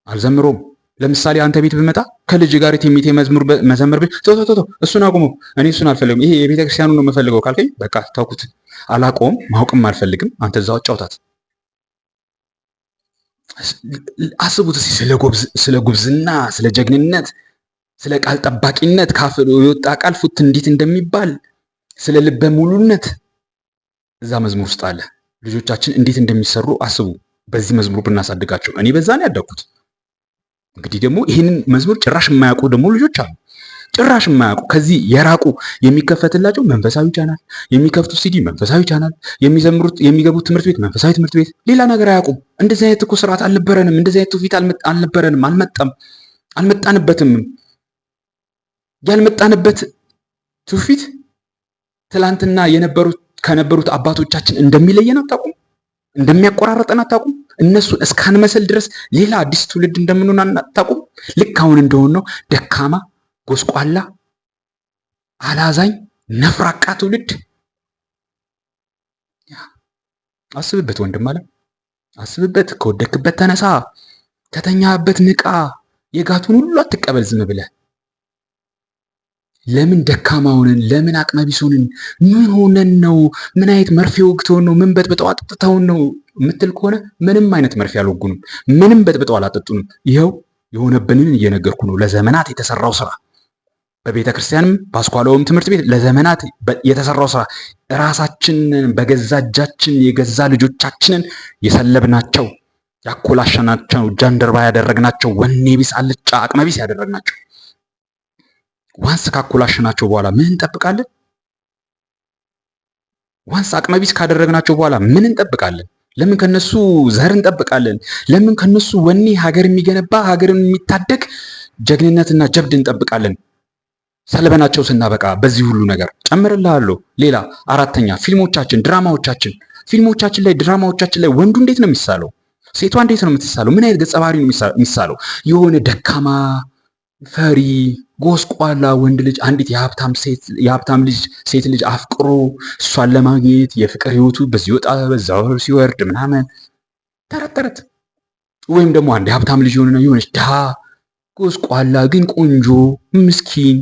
አልዘምሮም። ለምሳሌ አንተ ቤት ብመጣ ከልጅ ጋር የትንቢት መዝሙር መዘመር ቤት እሱን አቁሞ እኔ እሱን አልፈልግም ይሄ የቤተ ክርስቲያኑ ነው የምፈልገው ካልከኝ በቃ ተውኩት። አላቆም ማውቅም አልፈልግም። አንተ እዛው አጫውታት። አስቡት እስኪ ስለ ጉብዝና፣ ስለ ጀግንነት፣ ስለ ቃል ጠባቂነት ካፍ የወጣ ቃል ፉት እንዴት እንደሚባል ስለ ልበ ሙሉነት እዛ መዝሙር ውስጥ አለ። ልጆቻችን እንዴት እንደሚሰሩ አስቡ። በዚህ መዝሙር ብናሳድጋቸው። እኔ በዛ ነው ያደግኩት። እንግዲህ ደግሞ ይህንን መዝሙር ጭራሽ የማያውቁ ደግሞ ልጆች አሉ። ጭራሽ የማያውቁ ከዚህ የራቁ የሚከፈትላቸው መንፈሳዊ ቻናል፣ የሚከፍቱት ሲዲ መንፈሳዊ ቻናል፣ የሚገቡት ትምህርት ቤት መንፈሳዊ ትምህርት ቤት፣ ሌላ ነገር አያውቁም። እንደዚህ አይነት እኮ ስርዓት አልነበረንም። እንደዚህ አይነት ትውፊት አልነበረንም። አልመጣንበትም። ያልመጣንበት ትውፊት ትላንትና ከነበሩት አባቶቻችን እንደሚለየን አታውቁም? እንደሚያቆራረጠን አታውቁም? እነሱን እስካንመስል ድረስ ሌላ አዲስ ትውልድ እንደምንሆን አታውቁም? ልክ አሁን እንደሆን ነው ደካማ፣ ጎስቋላ፣ አላዛኝ፣ ነፍራቃ ትውልድ። አስብበት ወንድም አለ፣ አስብበት። ከወደክበት ተነሳ፣ ከተኛበት ንቃ። የጋቱን ሁሉ አትቀበል ዝም ብለህ። ለምን ደካማ ሆነን? ለምን አቅመቢስ ሆነን? ምን ሆነን ነው? ምን አይነት መርፌ ወግተውን ነው? ምን በጥብጠው አጠጥተውን ነው የምትል ከሆነ ምንም አይነት መርፌ አልወጉንም። ምንም በጥብጠው አላጠጡንም። ይኸው የሆነብንን እየነገርኩ ነው። ለዘመናት የተሰራው ስራ በቤተ ክርስቲያንም በአስኳላውም ትምህርት ቤት ለዘመናት የተሰራው ስራ ራሳችንን በገዛ እጃችን የገዛ ልጆቻችንን የሰለብናቸው፣ ያኮላሸናቸው፣ ጃንደርባ ያደረግናቸው፣ ወኔ ቢስ አልጫ አቅመቢስ ያደረግናቸው ዋንስ ካኮላሸናቸው በኋላ ምን እንጠብቃለን? ዋንስ አቅመቢስ ካደረግናቸው በኋላ ምን እንጠብቃለን? ለምን ከነሱ ዘር እንጠብቃለን? ለምን ከነሱ ወኔ ሀገር የሚገነባ ሀገርን የሚታደግ ጀግንነትና ጀብድ እንጠብቃለን? ሰልበናቸው ስናበቃ በዚህ ሁሉ ነገር ጨምርልሃለሁ። ሌላ አራተኛ ፊልሞቻችን፣ ፊልሞቻችን ላይ ድራማዎቻችን ላይ ወንዱ እንዴት ነው የሚሳለው? ሴቷ እንዴት ነው የምትሳለው? ምን አይነት ገጸ ባህሪ ነው የሚሳለው? የሆነ ደካማ ፈሪ ጎስቋላ ወንድ ልጅ አንዲት የሀብታም ልጅ ሴት ልጅ አፍቅሮ እሷን ለማግኘት የፍቅር ህይወቱ በዚህ ወጣ በዛው ሲወርድ ምናምን ተረት። ወይም ደግሞ አንድ የሀብታም ልጅ የሆነች ድሃ ጎስቋላ ግን ቆንጆ ምስኪን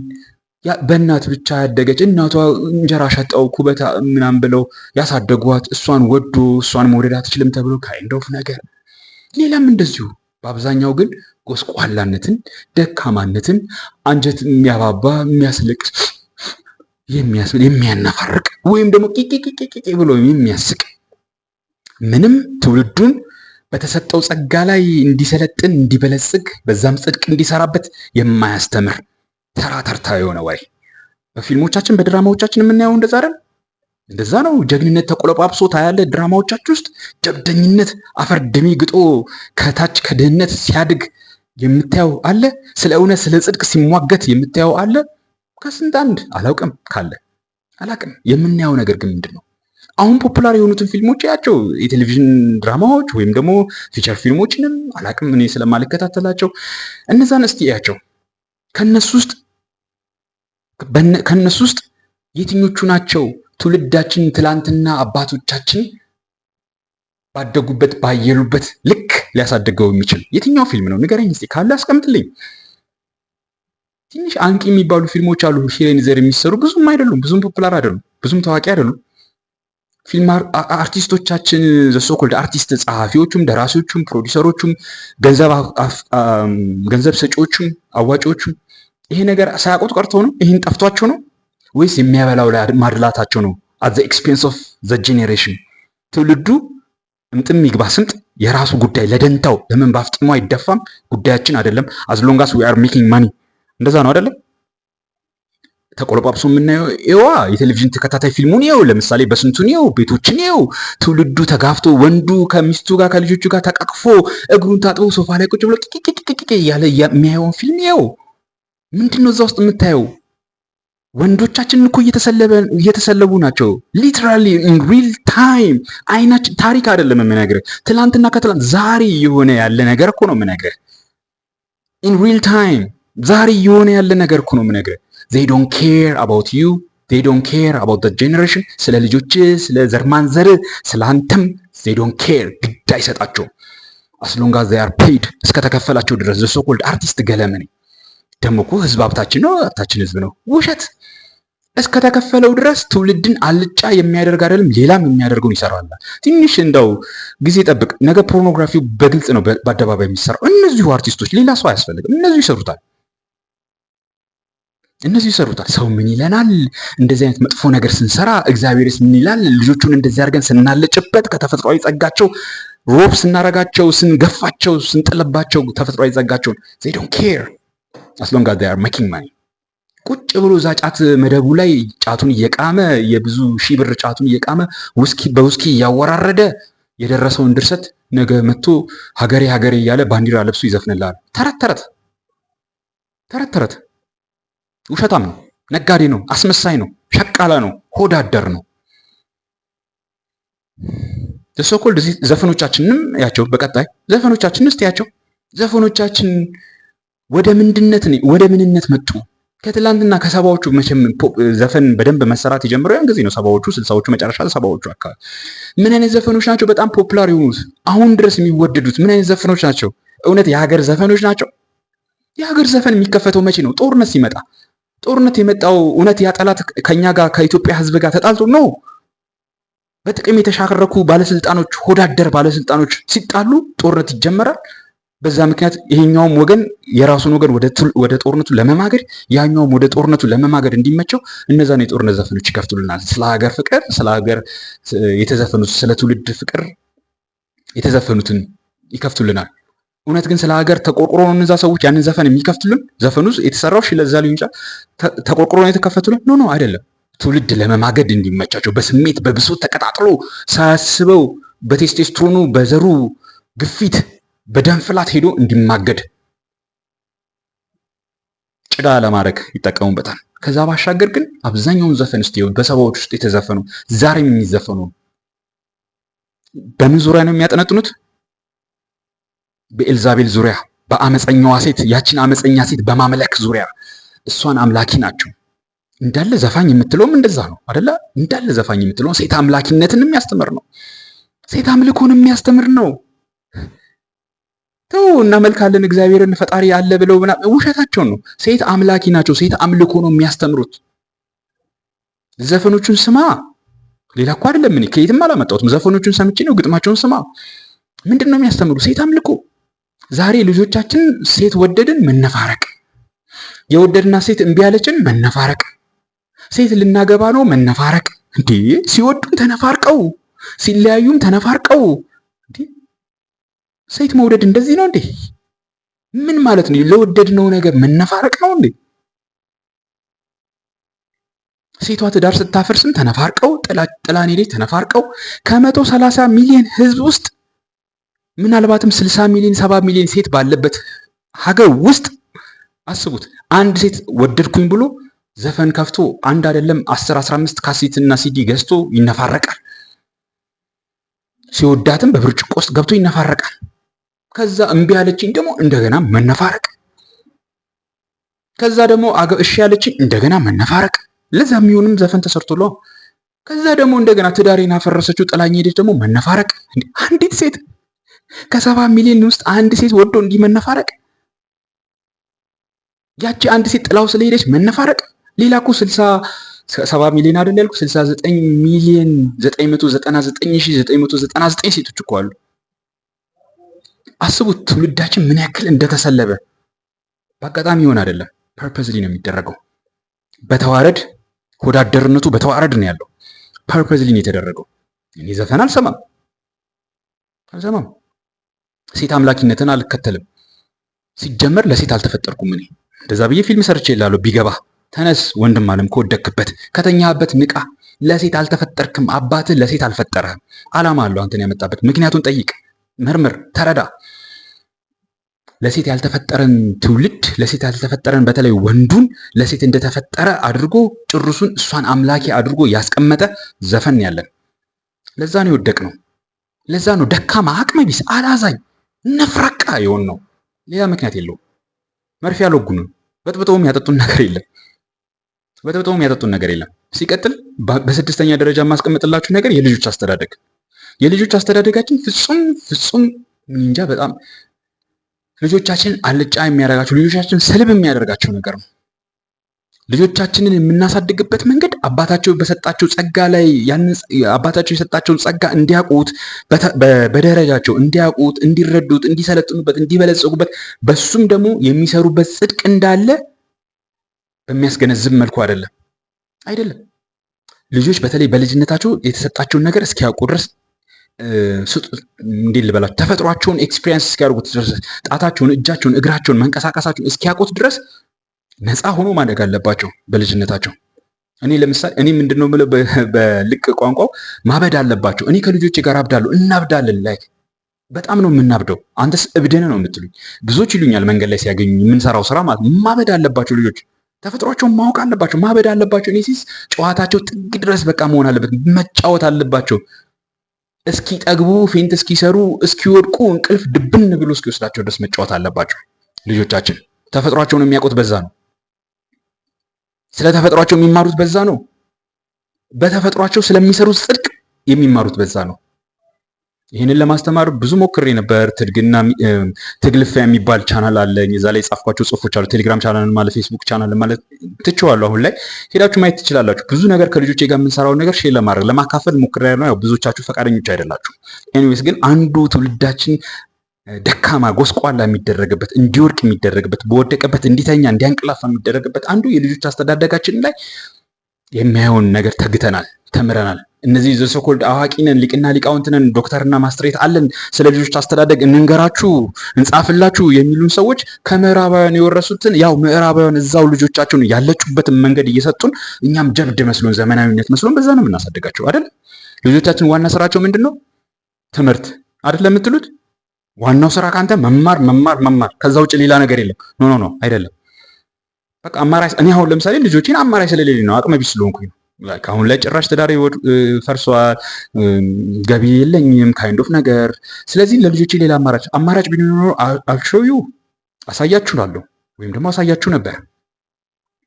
በእናት ብቻ ያደገች እናቷ እንጀራ ሸጠው ኩበታ ምናምን ብለው ያሳደጓት እሷን ወዶ እሷን መውደድ አትችልም ተብሎ ካይንድ ኦፍ ነገር። ሌላም እንደዚሁ በአብዛኛው ግን ጎስቋላነትን፣ ደካማነትን፣ አንጀት የሚያባባ የሚያስለቅስ የሚያናፋርቅ ወይም ደግሞ ቂቂቂቂ ብሎ የሚያስቅ ምንም ትውልዱን በተሰጠው ጸጋ ላይ እንዲሰለጥን እንዲበለጽግ በዛም ጽድቅ እንዲሰራበት የማያስተምር ተራ ተርታ የሆነ ወሬ በፊልሞቻችን በድራማዎቻችን የምናየው እንደዛ አይደል? እንደዛ ነው። ጀግንነት ተቆለጳጵሶ ታያለ። ድራማዎቻችን ውስጥ ጀብደኝነት አፈር ድሜ ግጦ ከታች ከድህነት ሲያድግ የምታየው አለ። ስለ እውነት ስለ ጽድቅ ሲሟገት የምታየው አለ። ከስንት አንድ አላውቅም ካለ አላውቅም። የምናየው ነገር ግን ምንድን ነው? አሁን ፖፑላር የሆኑትን ፊልሞች ያቸው የቴሌቪዥን ድራማዎች ወይም ደግሞ ፊቸር ፊልሞችንም አላውቅም እኔ ስለማልከታተላቸው እነዛን እስቲ ያቸው። ከነሱ ውስጥ የትኞቹ ናቸው ትውልዳችን ትላንትና አባቶቻችን ባደጉበት ባየሉበት ልክ ሊያሳድገው የሚችል የትኛው ፊልም ነው? ንገረኝ እስቲ ካለ አስቀምጥልኝ። ትንሽ አንቂ የሚባሉ ፊልሞች አሉ ሂሬኒዘር የሚሰሩ ብዙም አይደሉም፣ ብዙም ፖፑላር አይደሉም፣ ብዙም ታዋቂ አይደሉም። ፊልም አርቲስቶቻችን ዘሶኮልድ አርቲስት ጸሐፊዎቹም፣ ደራሲዎቹም፣ ፕሮዲሰሮቹም፣ ገንዘብ ሰጪዎቹም፣ አዋጪዎቹም ይሄ ነገር ሳያውቁት ቀርተው ነው? ይህን ጠፍቷቸው ነው ወይስ የሚያበላው ላይ ማድላታቸው ነው? at the expense of the generation ትውልዱ እንጥም ይግባ ስንጥ የራሱ ጉዳይ ለደንታው ለምን ባፍጥሞ አይደፋም? ጉዳያችን አይደለም። as long as we are making money እንደዛ ነው አይደለም? ተቆለጳጵሶ የምናየው ይዋ የቴሌቪዥን ተከታታይ ፊልሙን ይው ለምሳሌ በስንቱን ይው ቤቶችን ይው ትውልዱ ተጋፍቶ ወንዱ ከሚስቱ ጋር ከልጆቹ ጋር ተቃቅፎ እግሩን ታጥቦ ሶፋ ላይ ቁጭ ብሎ ቂቂቂቂ ያለ የሚያየውን ፊልም ይው ምንድነው እዛ ውስጥ የምታየው? ወንዶቻችን እኮ እየተሰለቡ ናቸው። ሊትራሊ ኢን ሪል ታይም አይናችን ታሪክ አይደለም የምነግርህ። ትላንትና ከትላንት ዛሬ የሆነ ያለ ነገር እኮ ነው የምነግርህ። ኢን ሪል ታይም ዛሬ የሆነ ያለ ነገር እኮ ነው የምነግርህ። they don't care about you, they don't care about the generation፣ ስለ ልጆች፣ ስለ ዘርማንዘር፣ ስለ አንተም they don't care፣ ግድ አይሰጣቸውም። as long as they are paid፣ እስከተከፈላቸው ድረስ the so called አርቲስት ገለመኔ ደግሞ እኮ ህዝብ ሀብታችን ነው፣ ሀብታችን ህዝብ ነው። ውሸት። እስከተከፈለው ድረስ ትውልድን አልጫ የሚያደርግ አይደለም ሌላም የሚያደርገውን ይሰራል። ትንሽ እንደው ጊዜ ጠብቅ። ነገ ፖርኖግራፊው በግልጽ ነው በአደባባይ የሚሰራው። እነዚሁ አርቲስቶች፣ ሌላ ሰው አያስፈልግም። እነዚሁ ይሰሩታል። ሰው ምን ይለናል? እንደዚህ አይነት መጥፎ ነገር ስንሰራ እግዚአብሔርስ ምን ይላል? ልጆቹን እንደዚህ አድርገን ስናለጭበት ከተፈጥሯዊ ጸጋቸው ሮብ ስናረጋቸው፣ ስንገፋቸው፣ ስንጥልባቸው ተፈጥሯዊ ጸጋቸውን they don't care as long as they are making money። ቁጭ ብሎ እዛ ጫት መደቡ ላይ ጫቱን እየቃመ የብዙ ሺህ ብር ጫቱን እየቃመ በውስኪ እያወራረደ የደረሰውን ድርሰት ነገ መጥቶ ሀገሬ ሀገሬ እያለ ባንዲራ ለብሶ ይዘፍንልሃል። ተረት ውሸታም ነው፣ ነጋዴ ነው፣ አስመሳይ ነው፣ ሸቃላ ነው፣ ሆዳደር ነው። ዘሶኮልድ ዘፈኖቻችንንም ያቸው በቀጣይ ዘፈኖቻችን እስቲ ያቸው። ዘፈኖቻችን ወደ ምንነት መጡ? ከትላንትና ከሰባዎቹ መቼም ዘፈን በደንብ መሰራት የጀመረው ያን ጊዜ ነው። ሰባዎቹ፣ ስልሳዎቹ መጨረሻ፣ ሰባዎቹ አካባቢ ምን አይነት ዘፈኖች ናቸው በጣም ፖፑላር የሆኑት አሁን ድረስ የሚወደዱት? ምን አይነት ዘፈኖች ናቸው? እውነት የሀገር ዘፈኖች ናቸው? የሀገር ዘፈን የሚከፈተው መቼ ነው? ጦርነት ሲመጣ። ጦርነት የመጣው እውነት ያ ጠላት ከኛ ጋር ከኢትዮጵያ ሕዝብ ጋር ተጣልቶ ነው? በጥቅም የተሻረኩ ባለስልጣኖች፣ ሆዳደር ባለስልጣኖች ሲጣሉ ጦርነት ይጀመራል። በዛ ምክንያት ይሄኛውም ወገን የራሱን ወገን ወደ ጦርነቱ ለመማገድ፣ ያኛውም ወደ ጦርነቱ ለመማገድ እንዲመቸው እነዛን የጦርነት ዘፈኖች ይከፍቱልናል። ስለ ሀገር ፍቅር፣ ስለ ሀገር የተዘፈኑት፣ ስለ ትውልድ ፍቅር የተዘፈኑትን ይከፍቱልናል። እውነት ግን ስለ ሀገር ተቆርቆሮ ነው እነዛ ሰዎች ያንን ዘፈን የሚከፍቱልን? ዘፈኑ የተሰራው ለዛ ሊሆን ይችላል። ተቆርቆሮ ነው የተከፈቱልን? ኖ አይደለም። ትውልድ ለመማገድ እንዲመቻቸው፣ በስሜት በብሶት ተቀጣጥሎ ሳያስበው በቴስቴስትሮኑ በዘሩ ግፊት በደም ፍላት ሄዶ እንዲማገድ ጭዳ ለማድረግ ይጠቀሙበታል። ከዛ ባሻገር ግን አብዛኛውን ዘፈን እስቲ በሰባዎች ውስጥ የተዘፈኑ ዛሬም የሚዘፈኑ በምን ዙሪያ ነው የሚያጠነጥኑት? በኤልዛቤል ዙሪያ፣ በአመፀኛዋ ሴት፣ ያችን አመፀኛ ሴት በማምለክ ዙሪያ። እሷን አምላኪ ናቸው። እንዳለ ዘፋኝ የምትለውም እንደዛ ነው አይደለ? እንዳለ ዘፋኝ የምትለው ሴት አምላኪነትን የሚያስተምር ነው። ሴት አምልኮን የሚያስተምር ነው። ተው እናመልካለን እግዚአብሔርን ፈጣሪ አለ ብለው ውሸታቸውን ነው። ሴት አምላኪ ናቸው። ሴት አምልኮ ነው የሚያስተምሩት። ዘፈኖቹን ስማ። ሌላ እኮ አይደለም፣ እኔ ከየትም አላመጣሁትም። ዘፈኖቹን ሰምቼ ነው። ግጥማቸውን ስማ። ምንድን ነው የሚያስተምሩ? ሴት አምልኮ። ዛሬ ልጆቻችን ሴት ወደድን መነፋረቅ፣ የወደድና ሴት እምቢ ያለችን መነፋረቅ፣ ሴት ልናገባ ነው መነፋረቅ። እንዴ ሲወዱም ተነፋርቀው ሲለያዩም ተነፋርቀው። እንዴ ሴት መውደድ እንደዚህ ነው እንዴ? ምን ማለት ነው? ለወደድነው ነገር መነፋረቅ ነው እንዴ? ሴቷ ትዳር ስታፈርስም ተነፋርቀው፣ ጥላኔ ላይ ተነፋርቀው ከ130 ሚሊዮን ህዝብ ውስጥ ምናልባትም 60 ሚሊዮን 70 ሚሊዮን ሴት ባለበት ሀገር ውስጥ አስቡት። አንድ ሴት ወደድኩኝ ብሎ ዘፈን ከፍቶ አንድ አይደለም 10 15 ካሴት እና ሲዲ ገዝቶ ይነፋረቃል። ሲወዳትም በብርጭቆ ውስጥ ገብቶ ይነፋረቃል። ከዛ እምቢ ያለችኝ ደግሞ እንደገና መነፋረቅ። ከዛ ደግሞ እሺ ያለችኝ እንደገና መነፋረቅ። ለዛ የሚሆንም ዘፈን ተሰርቶለው ከዛ ደግሞ እንደገና ትዳሬን አፈረሰችው ጥላኝ ሄደች ደግሞ መነፋረቅ። አንዲት ሴት ከ70 ሚሊዮን ውስጥ አንድ ሴት ወዶ እንዲህ መነፋረቅ። ያቺ አንድ ሴት ጥላው ስለሄደች መነፋረቅ። ሌላ እኮ 70 ሚሊዮን አይደል ያልኩ 69 ሚሊዮን 999,999 ሴቶች እኮ አሉ። አስቡት ትውልዳችን ምን ያክል እንደተሰለበ። በአጋጣሚ ይሆን አይደለም፣ ፐርፐዝሊ ነው የሚደረገው። በተዋረድ ወዳደርነቱ በተዋረድ ነው ያለው። ፐርፐዝሊ ነው የተደረገው። እኔ ዘፈን አልሰማም። ሴት አምላኪነትን አልከተልም። ሲጀመር ለሴት አልተፈጠርኩም። እኔ እንደዛ ብዬ ፊልም ሰርቼ እላለሁ። ቢገባ ተነስ ወንድም አለም፣ ከወደክበት ከተኛበት ንቃ። ለሴት አልተፈጠርክም። አባትህ ለሴት አልፈጠረህም። ዓላማ አለው አንተን ያመጣበት። ምክንያቱን ጠይቅ፣ መርምር፣ ተረዳ። ለሴት ያልተፈጠረን ትውልድ፣ ለሴት ያልተፈጠረን በተለይ ወንዱን ለሴት እንደተፈጠረ አድርጎ ጭርሱን እሷን አምላኪ አድርጎ ያስቀመጠ ዘፈን ያለን። ለዛ ነው የወደቅ ነው። ለዛ ነው ደካማ፣ አቅመ ቢስ፣ አላዛኝ፣ ነፍራቃ የሆን ነው። ሌላ ምክንያት የለውም። መርፌ አልወጉንም። በጥብጠውም ያጠጡን ነገር የለም። ሲቀጥል በስድስተኛ ደረጃ የማስቀምጥላችሁ ነገር የልጆች አስተዳደግ። የልጆች አስተዳደጋችን ፍጹም እንጃ በጣም ልጆቻችንን አልጫ የሚያደርጋቸው ልጆቻችን ስልብ የሚያደርጋቸው ነገር ነው። ልጆቻችንን የምናሳድግበት መንገድ አባታቸው በሰጣቸው ጸጋ ላይ አባታቸው የሰጣቸውን ጸጋ እንዲያውቁት በደረጃቸው እንዲያውቁት፣ እንዲረዱት፣ እንዲሰለጥኑበት፣ እንዲበለጽጉበት በሱም ደግሞ የሚሰሩበት ጽድቅ እንዳለ በሚያስገነዝብ መልኩ አይደለም። ልጆች በተለይ በልጅነታቸው የተሰጣቸውን ነገር እስኪያውቁ ድረስ እንዴት ልበላችሁ ተፈጥሯቸውን ኤክስፒሪየንስ እስኪያደርጉት ድረስ ጣታቸውን፣ እጃቸውን፣ እግራቸውን መንቀሳቀሳቸውን እስኪያውቁት ድረስ ነፃ ሆኖ ማደግ አለባቸው በልጅነታቸው። እኔ ለምሳሌ ምንድነው የምለው በልቅ ቋንቋው ማበድ አለባቸው። እኔ ከልጆቼ ጋር አብዳለሁ፣ እናብዳለን። ላይ በጣም ነው የምናብደው። አንተስ እብድን ነው የምትሉኝ ብዙዎች ይሉኛል መንገድ ላይ ሲያገኙ የምንሰራው ስራ ማለት ነው። ማበድ አለባቸው ልጆች ተፈጥሯቸውን ማወቅ አለባቸው፣ ማበድ አለባቸው። እኔ ጨዋታቸው ጥግ ድረስ በቃ መሆን አለበት፣ መጫወት አለባቸው። እስኪጠግቡ ፌንት እስኪሰሩ እስኪወድቁ እንቅልፍ ድብን ብሎ እስኪወስዳቸው ድረስ መጫወት አለባቸው ልጆቻችን። ተፈጥሯቸውን የሚያውቁት በዛ ነው። ስለ ተፈጥሯቸው የሚማሩት በዛ ነው። በተፈጥሯቸው ስለሚሰሩት ጽድቅ የሚማሩት በዛ ነው። ይህንን ለማስተማር ብዙ ሞክሬ ነበር። ትግልፊያ የሚባል ቻናል አለኝ። እዛ ላይ የጻፍኳቸው ጽሁፎች አሉ። ቴሌግራም ቻናል ማለት ፌስቡክ ቻናል ማለት ትቼዋለሁ። አሁን ላይ ሄዳችሁ ማየት ትችላላችሁ። ብዙ ነገር ከልጆቼ ጋር የምንሰራውን ነገር ሼር ለማድረግ ለማካፈል ሞክሬ ነው። ያው ብዙዎቻችሁ ፈቃደኞች አይደላችሁ። ኤኒዌይስ ግን አንዱ ትውልዳችን ደካማ ጎስቋላ የሚደረግበት እንዲወድቅ የሚደረግበት በወደቀበት እንዲተኛ እንዲያንቅላፋ የሚደረግበት አንዱ የልጆች አስተዳደጋችን ላይ የሚያየውን ነገር ተግተናል፣ ተምረናል። እነዚህ ዘሶኮልድ አዋቂ ነን፣ ሊቅና ሊቃውንት ነን፣ ዶክተርና ማስትሬት አለን፣ ስለ ልጆች አስተዳደግ እንንገራችሁ፣ እንጻፍላችሁ የሚሉን ሰዎች ከምዕራባውያን የወረሱትን ያው ምዕራባውያን እዛው ልጆቻቸውን ያለጩበትን መንገድ እየሰጡን እኛም ጀብድ መስሎን ዘመናዊነት መስሎን በዛ ነው የምናሳድጋቸው አይደል? ልጆቻችን ዋና ስራቸው ምንድን ነው? ትምህርት አይደለም የምትሉት? ዋናው ስራ ካንተ መማር መማር መማር፣ ከዛ ውጭ ሌላ ነገር የለም። ኖ አይደለም። በቃ አማራጭ እኔ አሁን ለምሳሌ ልጆቼን አማራጭ ስለሌለኝ ነው፣ አቅመ ቢስ ስለሆንኩኝ ነው። አሁን ላይ ጭራሽ ትዳሬ ፈርሷል፣ ገቢ የለኝም ካይንድ ኦፍ ነገር። ስለዚህ ለልጆቼ ሌላ አማራጭ ቢኖር አልሾዩ አሳያችኋለሁ፣ ወይም ደግሞ አሳያችሁ ነበር።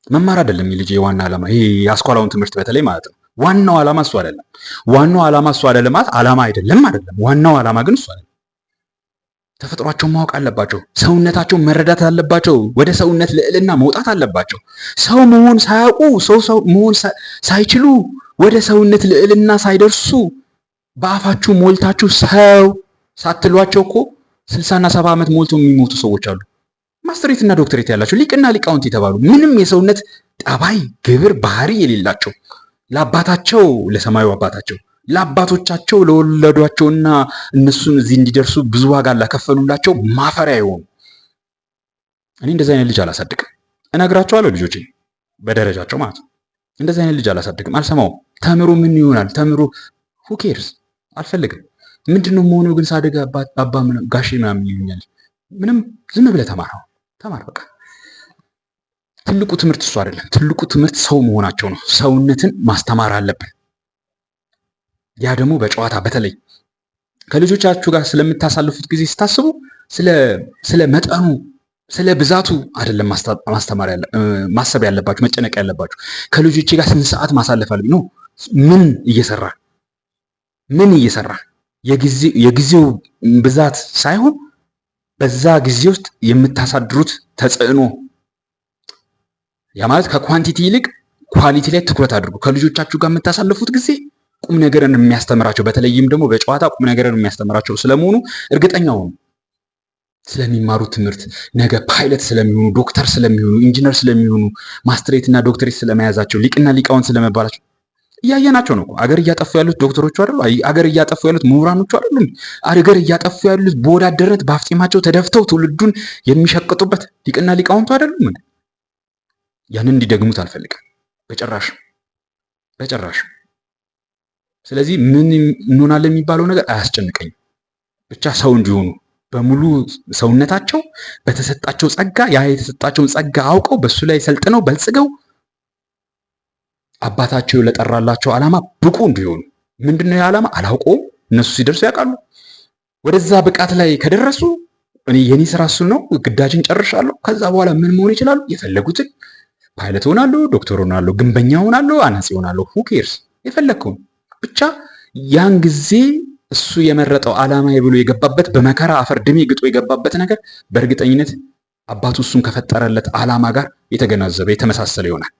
መማር አይደለም የልጄ ዋና ዓላማ፣ ይሄ የአስኳላውን ትምህርት በተለይ ማለት ነው። ዋናው ዓላማ እሱ አይደለም። ዋናው ዓላማ እሱ አይደለም ማለት ዓላማ አይደለም። ዋናው ዓላማ ግን እሱ አይደለም። ተፈጥሯቸውን ማወቅ አለባቸው። ሰውነታቸውን መረዳት አለባቸው። ወደ ሰውነት ልዕልና መውጣት አለባቸው። ሰው መሆን ሳያውቁ ሰው መሆን ሳይችሉ ወደ ሰውነት ልዕልና ሳይደርሱ በአፋችሁ ሞልታችሁ ሰው ሳትሏቸው እኮ 60 እና 70 ዓመት ሞልቶ የሚሞቱ ሰዎች አሉ። ማስተሬት እና ዶክተሬት ያላቸው ሊቅና ሊቃውንት የተባሉ ምንም የሰውነት ጠባይ፣ ግብር፣ ባህሪ የሌላቸው ለአባታቸው ለሰማዩ አባታቸው ለአባቶቻቸው ለወለዷቸውና እነሱን እዚህ እንዲደርሱ ብዙ ዋጋ ላከፈሉላቸው ማፈሪያ የሆኑ እኔ እንደዚህ አይነት ልጅ አላሳድግም። እነግራቸዋለሁ ልጆቼ በደረጃቸው ማለት ነው። እንደዚህ አይነት ልጅ አላሳድግም፣ አልሰማውም። ተምሮ ምን ይሆናል? ተምሮ who cares? አልፈልግም። ምንድነው መሆኑ ግን ሳድግ አባ ጋሼ ምናምን ይሉኛል። ምንም ዝም ብለህ ተማር በቃ። ትልቁ ትምህርት እሱ አይደለም። ትልቁ ትምህርት ሰው መሆናቸው ነው። ሰውነትን ማስተማር አለብን። ያ ደግሞ በጨዋታ በተለይ ከልጆቻችሁ ጋር ስለምታሳልፉት ጊዜ ስታስቡ ስለ መጠኑ ስለ ብዛቱ አይደለም ማሰብ ያለባችሁ፣ መጨነቅ ያለባችሁ። ከልጆቼ ጋር ስንት ሰዓት ማሳለፍ አለብኝ ነው። ምን እየሰራ የጊዜው ብዛት ሳይሆን በዛ ጊዜ ውስጥ የምታሳድሩት ተጽዕኖ። ያ ማለት ከኳንቲቲ ይልቅ ኳሊቲ ላይ ትኩረት አድርጉ። ከልጆቻችሁ ጋር የምታሳልፉት ጊዜ ቁም ነገርን የሚያስተምራቸው በተለይም ደግሞ በጨዋታ ቁም ነገርን የሚያስተምራቸው ስለመሆኑ እርግጠኛ ሁኑ። ስለሚማሩት ትምህርት ነገ ፓይለት ስለሚሆኑ፣ ዶክተር ስለሚሆኑ፣ ኢንጂነር ስለሚሆኑ፣ ማስትሬት እና ዶክተሬት ስለመያዛቸው፣ ሊቅና ሊቃውንት ስለመባላቸው እያየናቸው ነው። አገር እያጠፉ ያሉት ዶክተሮቹ አይደሉ? አገር እያጠፉ ያሉት ምሁራኖቹ አይደሉ? አገር እያጠፉ ያሉት በወዳደርነት በአፍጢማቸው ተደፍተው ትውልዱን የሚሸቅጡበት ሊቅና ሊቃውንቱ አይደሉም? ያንን እንዲደግሙት አልፈልግም በጭራሽ። ስለዚህ ምን እንሆናለን የሚባለው ነገር አያስጨንቀኝም። ብቻ ሰው እንዲሆኑ በሙሉ ሰውነታቸው በተሰጣቸው ጸጋ የተሰጣቸውን ጸጋ አውቀው በሱ ላይ ሰልጥነው በልጽገው አባታቸው ለጠራላቸው ዓላማ ብቁ እንዲሆኑ። ምንድነው የዓላማ? አላውቀውም። እነሱ ሲደርሱ ያውቃሉ። ወደዛ ብቃት ላይ ከደረሱ የኔ ስራ እሱ ነው። ግዳጅን ጨርሻለሁ። ከዛ በኋላ ምን መሆን ይችላሉ? የፈለጉትን ፓይለት ሆናሉ፣ ዶክተር ሆናሉ፣ ግንበኛ ሆናሉ፣ አናጺ ሆናሉ። ሁ ኬርስ የፈለግከውን ብቻ። ያን ጊዜ እሱ የመረጠው ዓላማ ብሎ የገባበት በመከራ አፈር ድሜ ግጦ የገባበት ነገር በእርግጠኝነት አባቱ እሱን ከፈጠረለት ዓላማ ጋር የተገናዘበ የተመሳሰለ ይሆናል።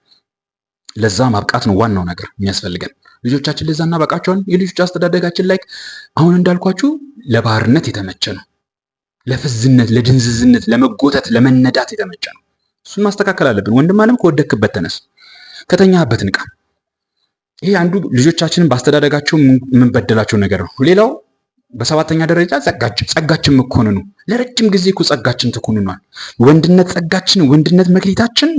ለዛ ማብቃት ነው ዋናው ነገር የሚያስፈልገን። ልጆቻችን ለዛ እናበቃቸዋለን። የልጆች አስተዳደጋችን ላይ አሁን እንዳልኳችሁ ለባህርነት የተመቸ ነው። ለፍዝነት፣ ለድንዝዝነት፣ ለመጎተት፣ ለመነዳት የተመቸ ነው። እሱን ማስተካከል አለብን። ወንድም ዓለም ከወደክበት ተነስ፣ ከተኛበት ንቃ። ይሄ አንዱ ልጆቻችንን በአስተዳደጋቸው የምንበደላቸው ነገር ነው። ሌላው በሰባተኛ ደረጃ ጸጋችን መኮንኑ። ለረጅም ጊዜ እኮ ጸጋችን ተኮንኗል። ወንድነት ጸጋችን፣ ወንድነት መክሊታችን፣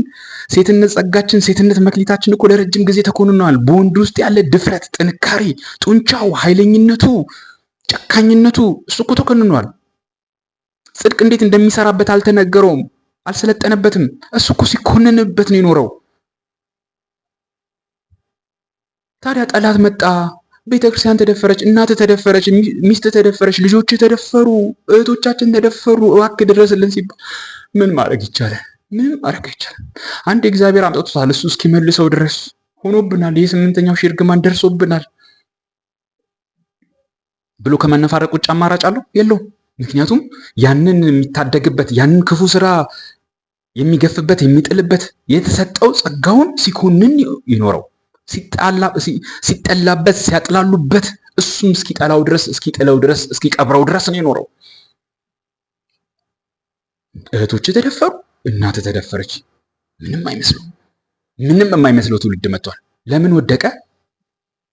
ሴትነት ጸጋችን፣ ሴትነት መክሊታችን እኮ ለረጅም ጊዜ ተኮንኗል። በወንድ ውስጥ ያለ ድፍረት፣ ጥንካሬ፣ ጡንቻው፣ ኃይለኝነቱ፣ ጨካኝነቱ እሱ እኮ ተኮንኗል። ጽድቅ እንዴት እንደሚሰራበት አልተነገረውም፣ አልሰለጠነበትም። እሱ እኮ ሲኮንንበት ነው የኖረው። ታዲያ ጠላት መጣ፣ ቤተክርስቲያን ተደፈረች፣ እናት ተደፈረች፣ ሚስት ተደፈረች፣ ልጆች ተደፈሩ፣ እህቶቻችን ተደፈሩ፣ እባክህ ድረስልን ሲባል ምን ማድረግ ይቻላል? ምንም ማድረግ አይቻልም። አንድ እግዚአብሔር አምጥቶታል፣ እሱ እስኪመልሰው ድረስ ሆኖብናል። የስምንተኛው ሺህ እርግማን ደርሶብናል ብሎ ከመነፋረቅ ውጭ አማራጭ አለው? የለውም። ምክንያቱም ያንን የሚታደግበት ያንን ክፉ ስራ የሚገፍበት የሚጥልበት የተሰጠው ጸጋውን ሲኮንን ይኖረው ሲጠላበት ሲያጥላሉበት እሱም እስኪጠላው ድረስ እስኪጥለው ድረስ እስኪቀብረው ድረስ ነው የኖረው። እህቶች ተደፈሩ፣ እናት ተደፈረች። ምንም አይመስለው፣ ምንም የማይመስለው ትውልድ መጥቷል። ለምን ወደቀ?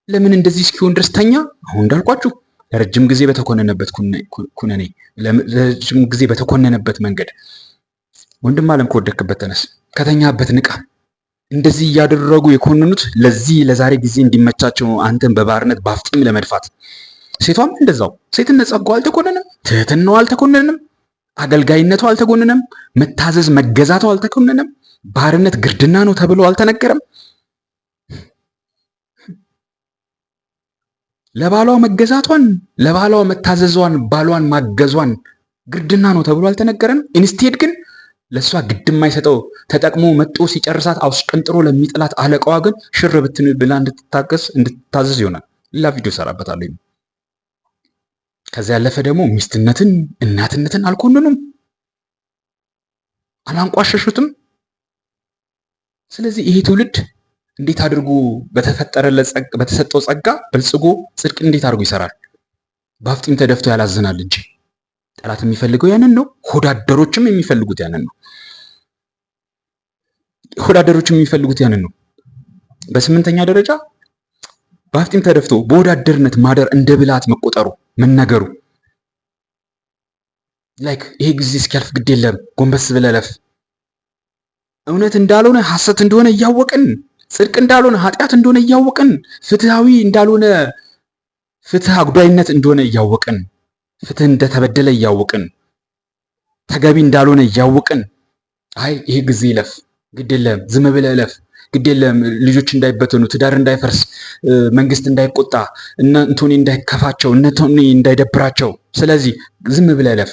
ለምን እንደዚህ እስኪሆን ድረስ ተኛ? አሁን እንዳልኳችሁ ለረጅም ጊዜ በተኮነነበት ኩነኔ፣ ለረጅም ጊዜ በተኮነነበት መንገድ። ወንድም ዓለም ከወደቅበት ተነስ፣ ከተኛበት ንቃ። እንደዚህ እያደረጉ የኮንኑት ለዚህ ለዛሬ ጊዜ እንዲመቻቸው አንተን በባርነት ባፍጢም ለመድፋት። ሴቷም እንደዛው ሴትነት ጸጋው አልተኮነንም፣ ትህትናው አልተኮነንም፣ አገልጋይነቱ አልተኮነንም፣ መታዘዝ መገዛቱ አልተኮነንም፣ ባርነት ግርድና ነው ተብሎ አልተነገረም። ለባሏ መገዛቷን፣ ለባሏ መታዘዟን፣ ባሏን ማገዟን ግርድና ነው ተብሎ አልተነገረም። ኢንስቴድ ግን ለእሷ ግድ የማይሰጠው ተጠቅሞ መጦ ሲጨርሳት አውስቀንጥሮ ለሚጥላት አለቃዋ ግን ሽር ብትን ብላ እንድትታዘዝ ይሆናል። ሌላ ቪዲዮ ሰራበታለሁ። ከዚያ ያለፈ ደግሞ ሚስትነትን፣ እናትነትን አልኮንኑም፣ አላንቋሸሹትም። ስለዚህ ይሄ ትውልድ እንዴት አድርጎ በተሰጠው ጸጋ በልጽጎ ጽድቅ እንዴት አድርጎ ይሰራል? በአፍጢም ተደፍቶ ያላዝናል እንጂ። ጠላት የሚፈልገው ያንን ነው። ሆዳደሮችም የሚፈልጉት ያንን ነው። ሆዳደሮችም የሚፈልጉት ያንን ነው። በስምንተኛ ደረጃ በአፍጢም ተደፍቶ በወዳደርነት ማደር እንደ ብልሃት መቆጠሩ መነገሩ። ላይክ ይሄ ጊዜ እስኪያልፍ ግድ የለም ጎንበስ ብለህ ለፍ። እውነት እንዳልሆነ ሐሰት እንደሆነ እያወቅን፣ ጽድቅ እንዳልሆነ ኃጢአት እንደሆነ እያወቅን፣ ፍትሃዊ እንዳልሆነ ፍትህ አጉዳይነት እንደሆነ እያወቅን፣ ፍትህ እንደተበደለ እያወቅን፣ ተገቢ እንዳልሆነ እያወቅን፣ አይ ይሄ ጊዜ ይለፍ ግድ የለም ዝም ብለህ እለፍ ግድ የለም ልጆች እንዳይበተኑ፣ ትዳር እንዳይፈርስ፣ መንግስት እንዳይቆጣ፣ እነ እንቶኒ እንዳይከፋቸው፣ እነ እንቶኒ እንዳይደብራቸው፣ ስለዚህ ዝም ብለህ እለፍ።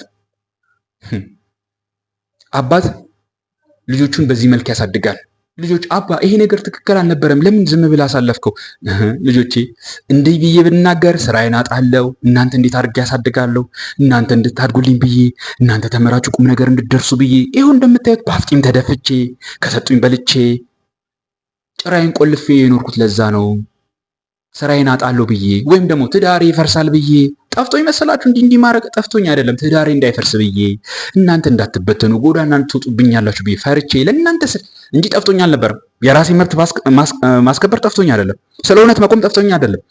አባት ልጆቹን በዚህ መልክ ያሳድጋል። ልጆች አባ ይሄ ነገር ትክክል አልነበረም፣ ለምን ዝም ብለህ አሳለፍከው? ልጆቼ እንዲህ ብዬ ብናገር ስራዬን አጣለሁ፣ እናንተ እንዴት አድርጌ ያሳድጋለሁ? እናንተ እንድታድጉልኝ ብዬ፣ እናንተ ተመራጩ ቁም ነገር እንድትደርሱ ብዬ፣ ይኸው እንደምታዩት በአፍጢም ተደፍቼ ከሰጡኝ በልቼ ጭራዬን ቆልፌ የኖርኩት ለዛ ነው። ስራዬን አጣለሁ ብዬ ወይም ደግሞ ትዳሬ ይፈርሳል ብዬ ጠፍቶኝ መሰላችሁ? እንዲህ ማድረግ ጠፍቶኝ አይደለም፣ ትዳሬ እንዳይፈርስ ብዬ፣ እናንተ እንዳትበተኑ ጎዳና ትወጡብኛላችሁ ብዬ ፈርቼ ለእናንተ ስል እንጂ ጠፍቶኝ አልነበረም። የራሴ መብት ማስከበር ጠፍቶኝ አይደለም፣ ስለ እውነት መቆም ጠፍቶኝ አይደለም።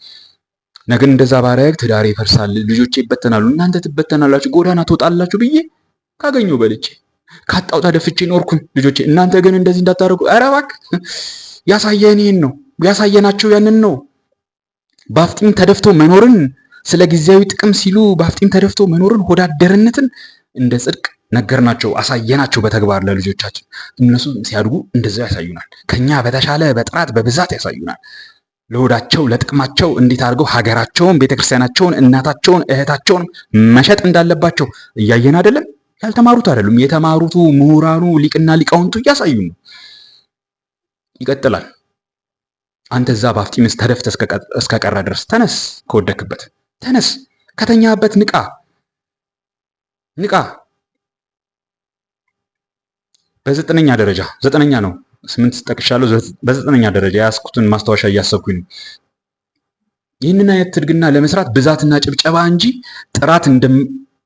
ነገን እንደዛ ባረግ ትዳሬ ይፈርሳል፣ ልጆቼ ይበተናሉ፣ እናንተ ትበተናላችሁ፣ ጎዳና ትወጣላችሁ ብዬ ካገኘው በልቼ ካጣው ተደፍቼ ኖርኩኝ። ልጆቼ እናንተ ግን እንደዚህ እንዳታደርጉ። ኧረ እባክህ ያሳየን ይሄን ነው ያሳየናቸው፣ ያንን ነው። በአፍጢም ተደፍቶ መኖርን፣ ስለ ጊዜያዊ ጥቅም ሲሉ በአፍጢም ተደፍቶ መኖርን፣ ሆዳደርነትን እንደ ጽድቅ ነገርናቸው፣ አሳየናቸው በተግባር ለልጆቻችን። እነሱ ሲያድጉ እንደዛው ያሳዩናል። ከኛ በተሻለ በጥራት በብዛት ያሳዩናል። ለሆዳቸው ለጥቅማቸው እንዴት አድርገው ሀገራቸውን፣ ቤተክርስቲያናቸውን፣ እናታቸውን፣ እህታቸውን መሸጥ እንዳለባቸው እያየን አይደለም? ያልተማሩት አይደሉም። የተማሩቱ ምሁራኑ ሊቅና ሊቃውንቱ እያሳዩ ነው። ይቀጥላል። አንተ እዛ በአፍጢምስ ተደፍተህ እስከቀረ ድረስ ተነስ፣ ከወደክበት ተነስ፣ ከተኛበት ንቃ ንቃ። በዘጠነኛ ደረጃ 9ኛ ነው 8 ጠቅሻለሁ። በ9ኛ ደረጃ ያስኩትን ማስታወሻ እያሰብኩኝ ነው። ይህንን አይነት ትድግና ለመስራት ብዛትና ጭብጨባ እንጂ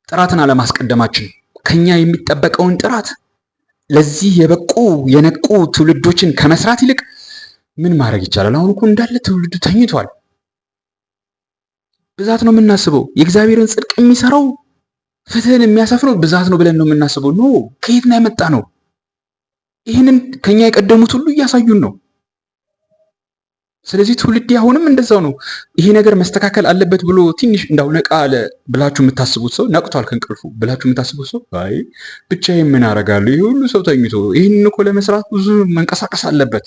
ጥራትን አለማስቀደማችን ከኛ የሚጠበቀውን ጥራት ለዚህ የበቁ የነቁ ትውልዶችን ከመስራት ይልቅ ምን ማድረግ ይቻላል? አሁን እኮ እንዳለ ትውልዱ ተኝቷል። ብዛት ነው የምናስበው። የእግዚአብሔርን ጽድቅ የሚሰራው ፍትህን የሚያሰፍነው ብዛት ነው ብለን ነው የምናስበው። ኖ፣ ከየት ነው ያመጣ ነው? ይህንን ከኛ የቀደሙት ሁሉ እያሳዩን ነው። ስለዚህ ትውልድ አሁንም እንደዛው ነው። ይሄ ነገር መስተካከል አለበት ብሎ ትንሽ እንዳው ነቃ አለ ብላችሁ የምታስቡት ሰው ነቅቷል ከእንቅልፉ ብላችሁ የምታስቡት ሰው አይ ብቻዬን ምን አደርጋለሁ? ይሄ ሁሉ ሰው ተኝቶ ይህንን እኮ ለመስራት ብዙ መንቀሳቀስ አለበት።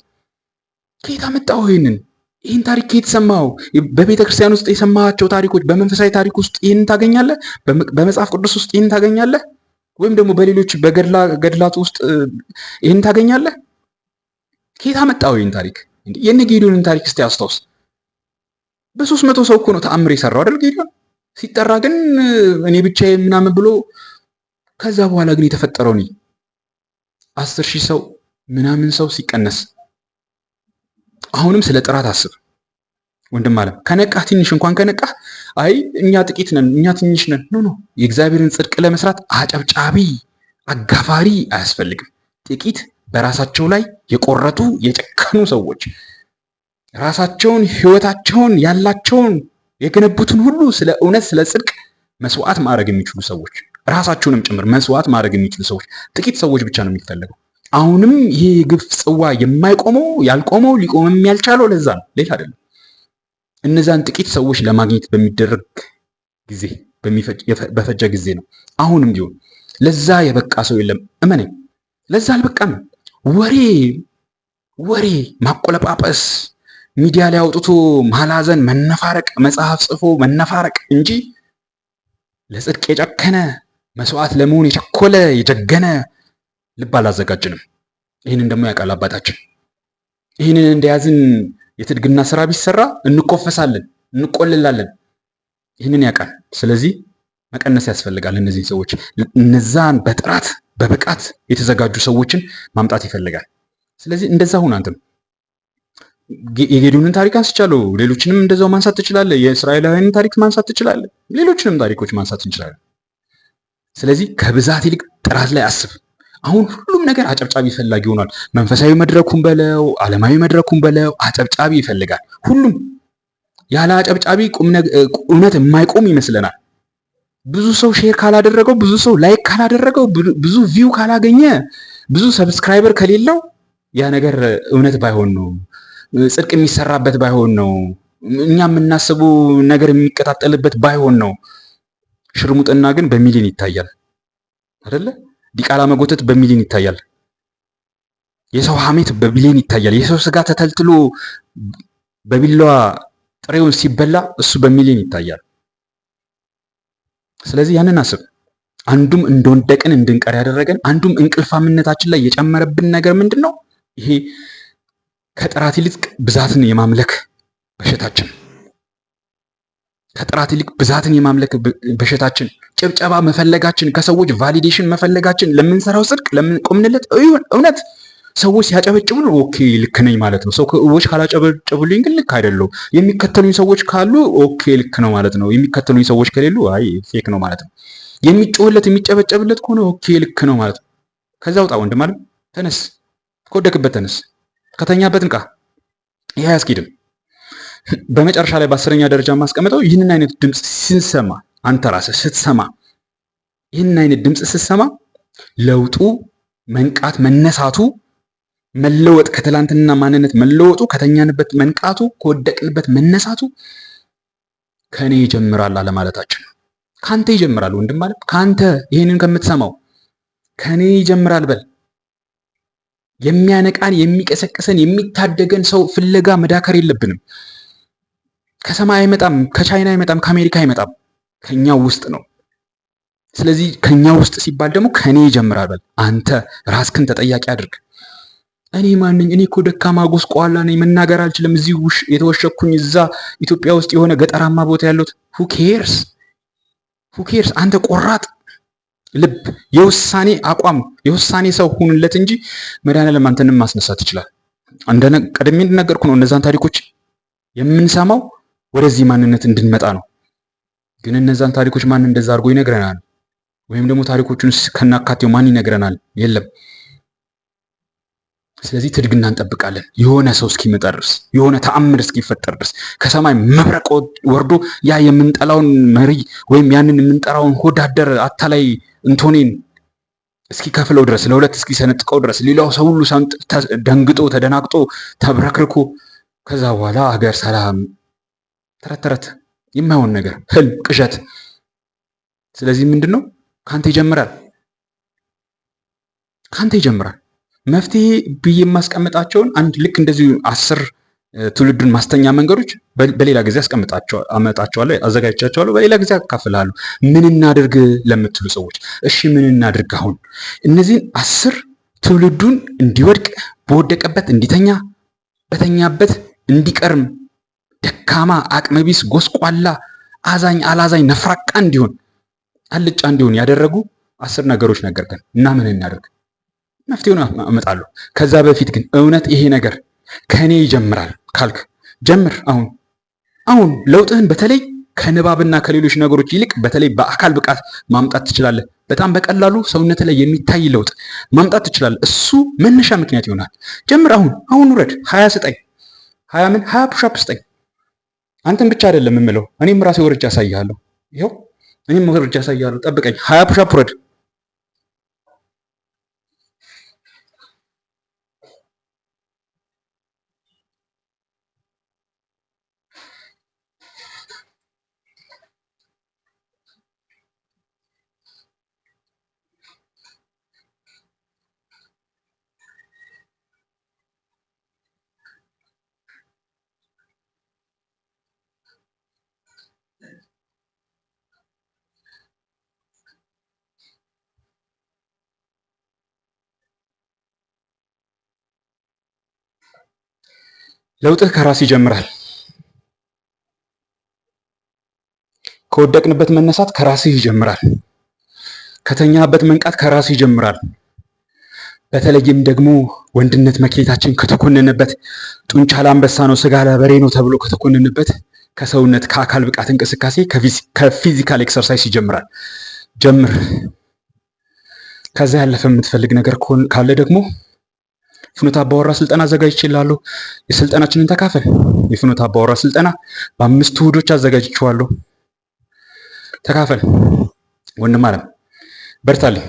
ከየት አመጣው? ይህን ታሪክ ከየት ሰማው? በቤተ ክርስቲያን ውስጥ የሰማቸው ታሪኮች፣ በመንፈሳዊ ታሪክ ውስጥ ይህን ታገኛለህ? በመጽሐፍ ቅዱስ ውስጥ ይህን ታገኛለህ? ወይም ደግሞ በሌሎች በገድላት ውስጥ ይህን ታገኛለህ? ከየት አመጣው ይህን ታሪክ? የነ ጌዲዮንን ታሪክ እስቲ አስታውስ። በ300 ሰው እኮ ነው ተአምር የሰራው አይደል? ጌዲዮን ሲጠራ ግን እኔ ብቻዬን ምናምን ብሎ ከዛ በኋላ ግን የተፈጠረው 10,000 ሰው ምናምን ሰው ሲቀነስ። አሁንም ስለ ጥራት አስብ ወንድም አለም። ከነቃህ ትንሽ እንኳን ከነቃህ አይ እኛ ጥቂት ነን እኛ ትንሽ ነን ኖ የእግዚአብሔርን ጽድቅ ለመስራት አጨብጫቢ አጋፋሪ አያስፈልግም። ጥቂት በራሳቸው ላይ የቆረጡ የጨከኑ ሰዎች ራሳቸውን ህይወታቸውን ያላቸውን የገነቡትን ሁሉ ስለ እውነት ስለ ጽድቅ መስዋዕት ማድረግ የሚችሉ ሰዎች ራሳቸውንም ጭምር መስዋዕት ማድረግ የሚችሉ ሰዎች ጥቂት ሰዎች ብቻ ነው የሚፈልገው። አሁንም ይሄ የግፍ ጽዋ የማይቆመው ያልቆመው ሊቆምም ያልቻለው ለዛ ነው፣ ሌላ አይደለም። እነዛን ጥቂት ሰዎች ለማግኘት በሚደረግ ጊዜ በፈጀ ጊዜ ነው። አሁንም ቢሆን ለዛ የበቃ ሰው የለም። እመነኝ፣ ለዛ አልበቃም። ወሬ ማቆለጳጰስ፣ ሚዲያ ላይ አውጥቶ ማላዘን፣ መነፋረቅ፣ መጽሐፍ ጽፎ መነፋረቅ እንጂ ለጽድቅ የጨከነ መስዋዕት ለመሆን የቸኮለ የጀገነ ልብ አላዘጋጅንም። ይህንን ደግሞ ያውቃል አባታችን። ይህንን እንደያዝን የትድግና ስራ ቢሰራ እንቆፈሳለን፣ እንቆልላለን። ይህንን ያውቃል። ስለዚህ መቀነስ ያስፈልጋል። እነዚህ ሰዎች እነዛን በጥራት በብቃት የተዘጋጁ ሰዎችን ማምጣት ይፈልጋል። ስለዚህ እንደዛ ሁን። አንተም የጌዲዮንን ታሪክ አንስቻለሁ። ሌሎችንም እንደዛው ማንሳት ትችላለህ። የእስራኤላውያንን ታሪክ ማንሳት ትችላለህ። ሌሎችንም ታሪኮች ማንሳት እንችላለን። ስለዚህ ከብዛት ይልቅ ጥራት ላይ አስብ። አሁን ሁሉም ነገር አጨብጫቢ ፈላጊ ሆኗል። መንፈሳዊ መድረኩን በለው ዓለማዊ መድረኩን በለው አጨብጫቢ ይፈልጋል። ሁሉም ያለ አጨብጫቢ እውነት የማይቆም ይመስለናል። ብዙ ሰው ሼር ካላደረገው፣ ብዙ ሰው ላይክ ካላደረገው፣ ብዙ ቪው ካላገኘ፣ ብዙ ሰብስክራይበር ከሌለው ያ ነገር እውነት ባይሆን ነው፣ ጽድቅ የሚሰራበት ባይሆን ነው፣ እኛ የምናስቡ ነገር የሚቀጣጠልበት ባይሆን ነው። ሽርሙጥና ግን በሚሊዮን ይታያል አይደለ? ዲቃላ መጎተት በሚሊዮን ይታያል። የሰው ሐሜት በቢሊዮን ይታያል። የሰው ስጋ ተተልትሎ በቢላዋ ጥሬውን ሲበላ እሱ በሚሊዮን ይታያል። ስለዚህ ያንን አስብ። አንዱም እንደወደቅን እንድንቀር ያደረገን አንዱም እንቅልፋምነታችን ላይ የጨመረብን ነገር ምንድን ነው? ይሄ ከጥራት ይልቅ ብዛትን የማምለክ በሽታችን፣ ከጥራት ይልቅ ብዛትን የማምለክ በሽታችን፣ ጭብጨባ መፈለጋችን፣ ከሰዎች ቫሊዴሽን መፈለጋችን፣ ለምንሰራው ጽድቅ ለምንቆምንለት እውነት ሰዎች ሲያጨበጭቡን ኦኬ ልክ ነኝ ማለት ነው። ሰዎች ካላጨበጭቡልኝ ግን ልክ አይደለሁ። የሚከተሉኝ ሰዎች ካሉ ኦኬ ልክ ነው ማለት ነው። የሚከተሉኝ ሰዎች ከሌሉ አይ ፌክ ነው ማለት ነው። የሚጮህለት የሚጨበጨብለት ከሆነ ኦኬ ልክ ነው ማለት ነው። ከዛ ውጣ ወንድም አለ። ተነስ፣ ከወደክበት ተነስ፣ ከተኛበት ንቃ። ይሄ አያስኬድም። በመጨረሻ ላይ በ10ኛ ደረጃ ማስቀመጠው ይህንን አይነት ድምፅ ስንሰማ፣ አንተ ራስህ ስትሰማ፣ ይህንን አይነት ድምፅ ስትሰማ ለውጡ መንቃት መነሳቱ መለወጥ ከትላንትና ማንነት መለወጡ ከተኛንበት መንቃቱ ከወደቅንበት መነሳቱ ከኔ ይጀምራል አለማለታችን። ካንተ ይጀምራል ወንድም ማለት ካንተ ይሄንን ከምትሰማው ከኔ ይጀምራል በል። የሚያነቃን የሚቀሰቅሰን የሚታደገን ሰው ፍለጋ መዳከር የለብንም። ከሰማይ አይመጣም፣ ከቻይና አይመጣም፣ ከአሜሪካ አይመጣም፣ ከኛው ውስጥ ነው። ስለዚህ ከኛ ውስጥ ሲባል ደግሞ ከኔ ይጀምራል። በል አንተ ራስክን ተጠያቂ አድርግ። እኔ ማንኝ? እኔ እኮ ደካማ ጎስቋላ ነኝ፣ መናገር አልችልም። እዚህ የተወሸኩኝ፣ እዛ ኢትዮጵያ ውስጥ የሆነ ገጠራማ ቦታ ያለሁት። ሁ ኬርስ አንተ ቆራጥ ልብ፣ የውሳኔ አቋም፣ የውሳኔ ሰው ሁንለት እንጂ መድኃኒዓለም አንተንም ማስነሳት ይችላል። ቀደም እንደነገርኩ ነው። እነዛን ታሪኮች የምንሰማው ወደዚህ ማንነት እንድንመጣ ነው። ግን እነዛን ታሪኮች ማን እንደዛ አድርጎ ይነግረናል? ወይም ደግሞ ታሪኮቹን ከናካቴው ማን ይነግረናል? የለም። ስለዚህ ትድግና እንጠብቃለን። የሆነ ሰው እስኪመጣ ድረስ፣ የሆነ ተአምር እስኪፈጠር ድረስ፣ ከሰማይ መብረቅ ወርዶ ያ የምንጠላውን መሪ ወይም ያንን የምንጠራውን ሆዳደር አታላይ እንቶኔን እስኪከፍለው ድረስ፣ ለሁለት እስኪሰነጥቀው ድረስ፣ ሌላው ሰው ሁሉ ደንግጦ ተደናግጦ ተብረክርኮ፣ ከዛ በኋላ ሀገር ሰላም፣ ተረት የማይሆን ነገር፣ ህልም፣ ቅዠት። ስለዚህ ምንድን ነው? ካንተ ይጀምራል። መፍትሄ ብዬ የማስቀምጣቸውን አንድ ልክ እንደዚሁ 10 ትውልዱን ማስተኛ መንገዶች በሌላ ጊዜ አመጣቸዋለሁ፣ አዘጋጅቻቸዋለሁ። በሌላ ጊዜ አካፍላለሁ። ምን እናድርግ ለምትሉ ሰዎች እሺ ምን እናድርግ? አሁን እነዚህን 10 ትውልዱን እንዲወድቅ፣ በወደቀበት እንዲተኛ፣ በተኛበት እንዲቀርም፣ ደካማ፣ አቅመቢስ፣ ጎስቋላ፣ አዛኝ፣ አላዛኝ፣ ነፍራቃ እንዲሆን፣ አልጫ እንዲሆን ያደረጉ 10 ነገሮች ነገርከን እና ምን እናድርግ? መፍትሄውን አመጣለሁ። ከዛ በፊት ግን እውነት ይሄ ነገር ከኔ ይጀምራል ካልክ ጀምር። አሁን ለውጥህን በተለይ ከንባብና ከሌሎች ነገሮች ይልቅ በተለይ በአካል ብቃት ማምጣት ትችላለህ። በጣም በቀላሉ ሰውነት ላይ የሚታይ ለውጥ ማምጣት ትችላለህ። እሱ መነሻ ምክንያት ይሆናል። ጀምር። አሁን ውረድ። 20 ስጠኝ። 20 ፑሻፕ ስጠኝ። አንተን ብቻ አይደለም የምለው፣ እኔም ራሴ ወርጄ ያሳያለሁ። ይኸው እኔም ወርጄ ያሳያለሁ። ጠብቀኝ። 20 ፑሻፕ ውረድ። ለውጥህ ከራስ ይጀምራል። ከወደቅንበት መነሳት ከራስህ ይጀምራል። ከተኛበት መንቃት ከራስህ ይጀምራል። በተለይም ደግሞ ወንድነት መክሊታችን ከተኮነነበት፣ ጡንቻ ለአንበሳ ነው ስጋ ለበሬ ነው ተብሎ ከተኮነነበት ከሰውነት ከአካል ብቃት እንቅስቃሴ ከፊዚካል ኤክሰርሳይዝ ይጀምራል። ጀምር። ከዛ ያለፈ የምትፈልግ ነገር ካለ ደግሞ ፍኖተ አባወራ ስልጠና አዘጋጅቼልሃለሁ። የስልጠናችንን ተካፈል። የፍኖተ አባወራ ስልጠና በ5 እሁዶች አዘጋጅቼዋለሁ። ተካፈል። ወንድም አለም በርታልኝ።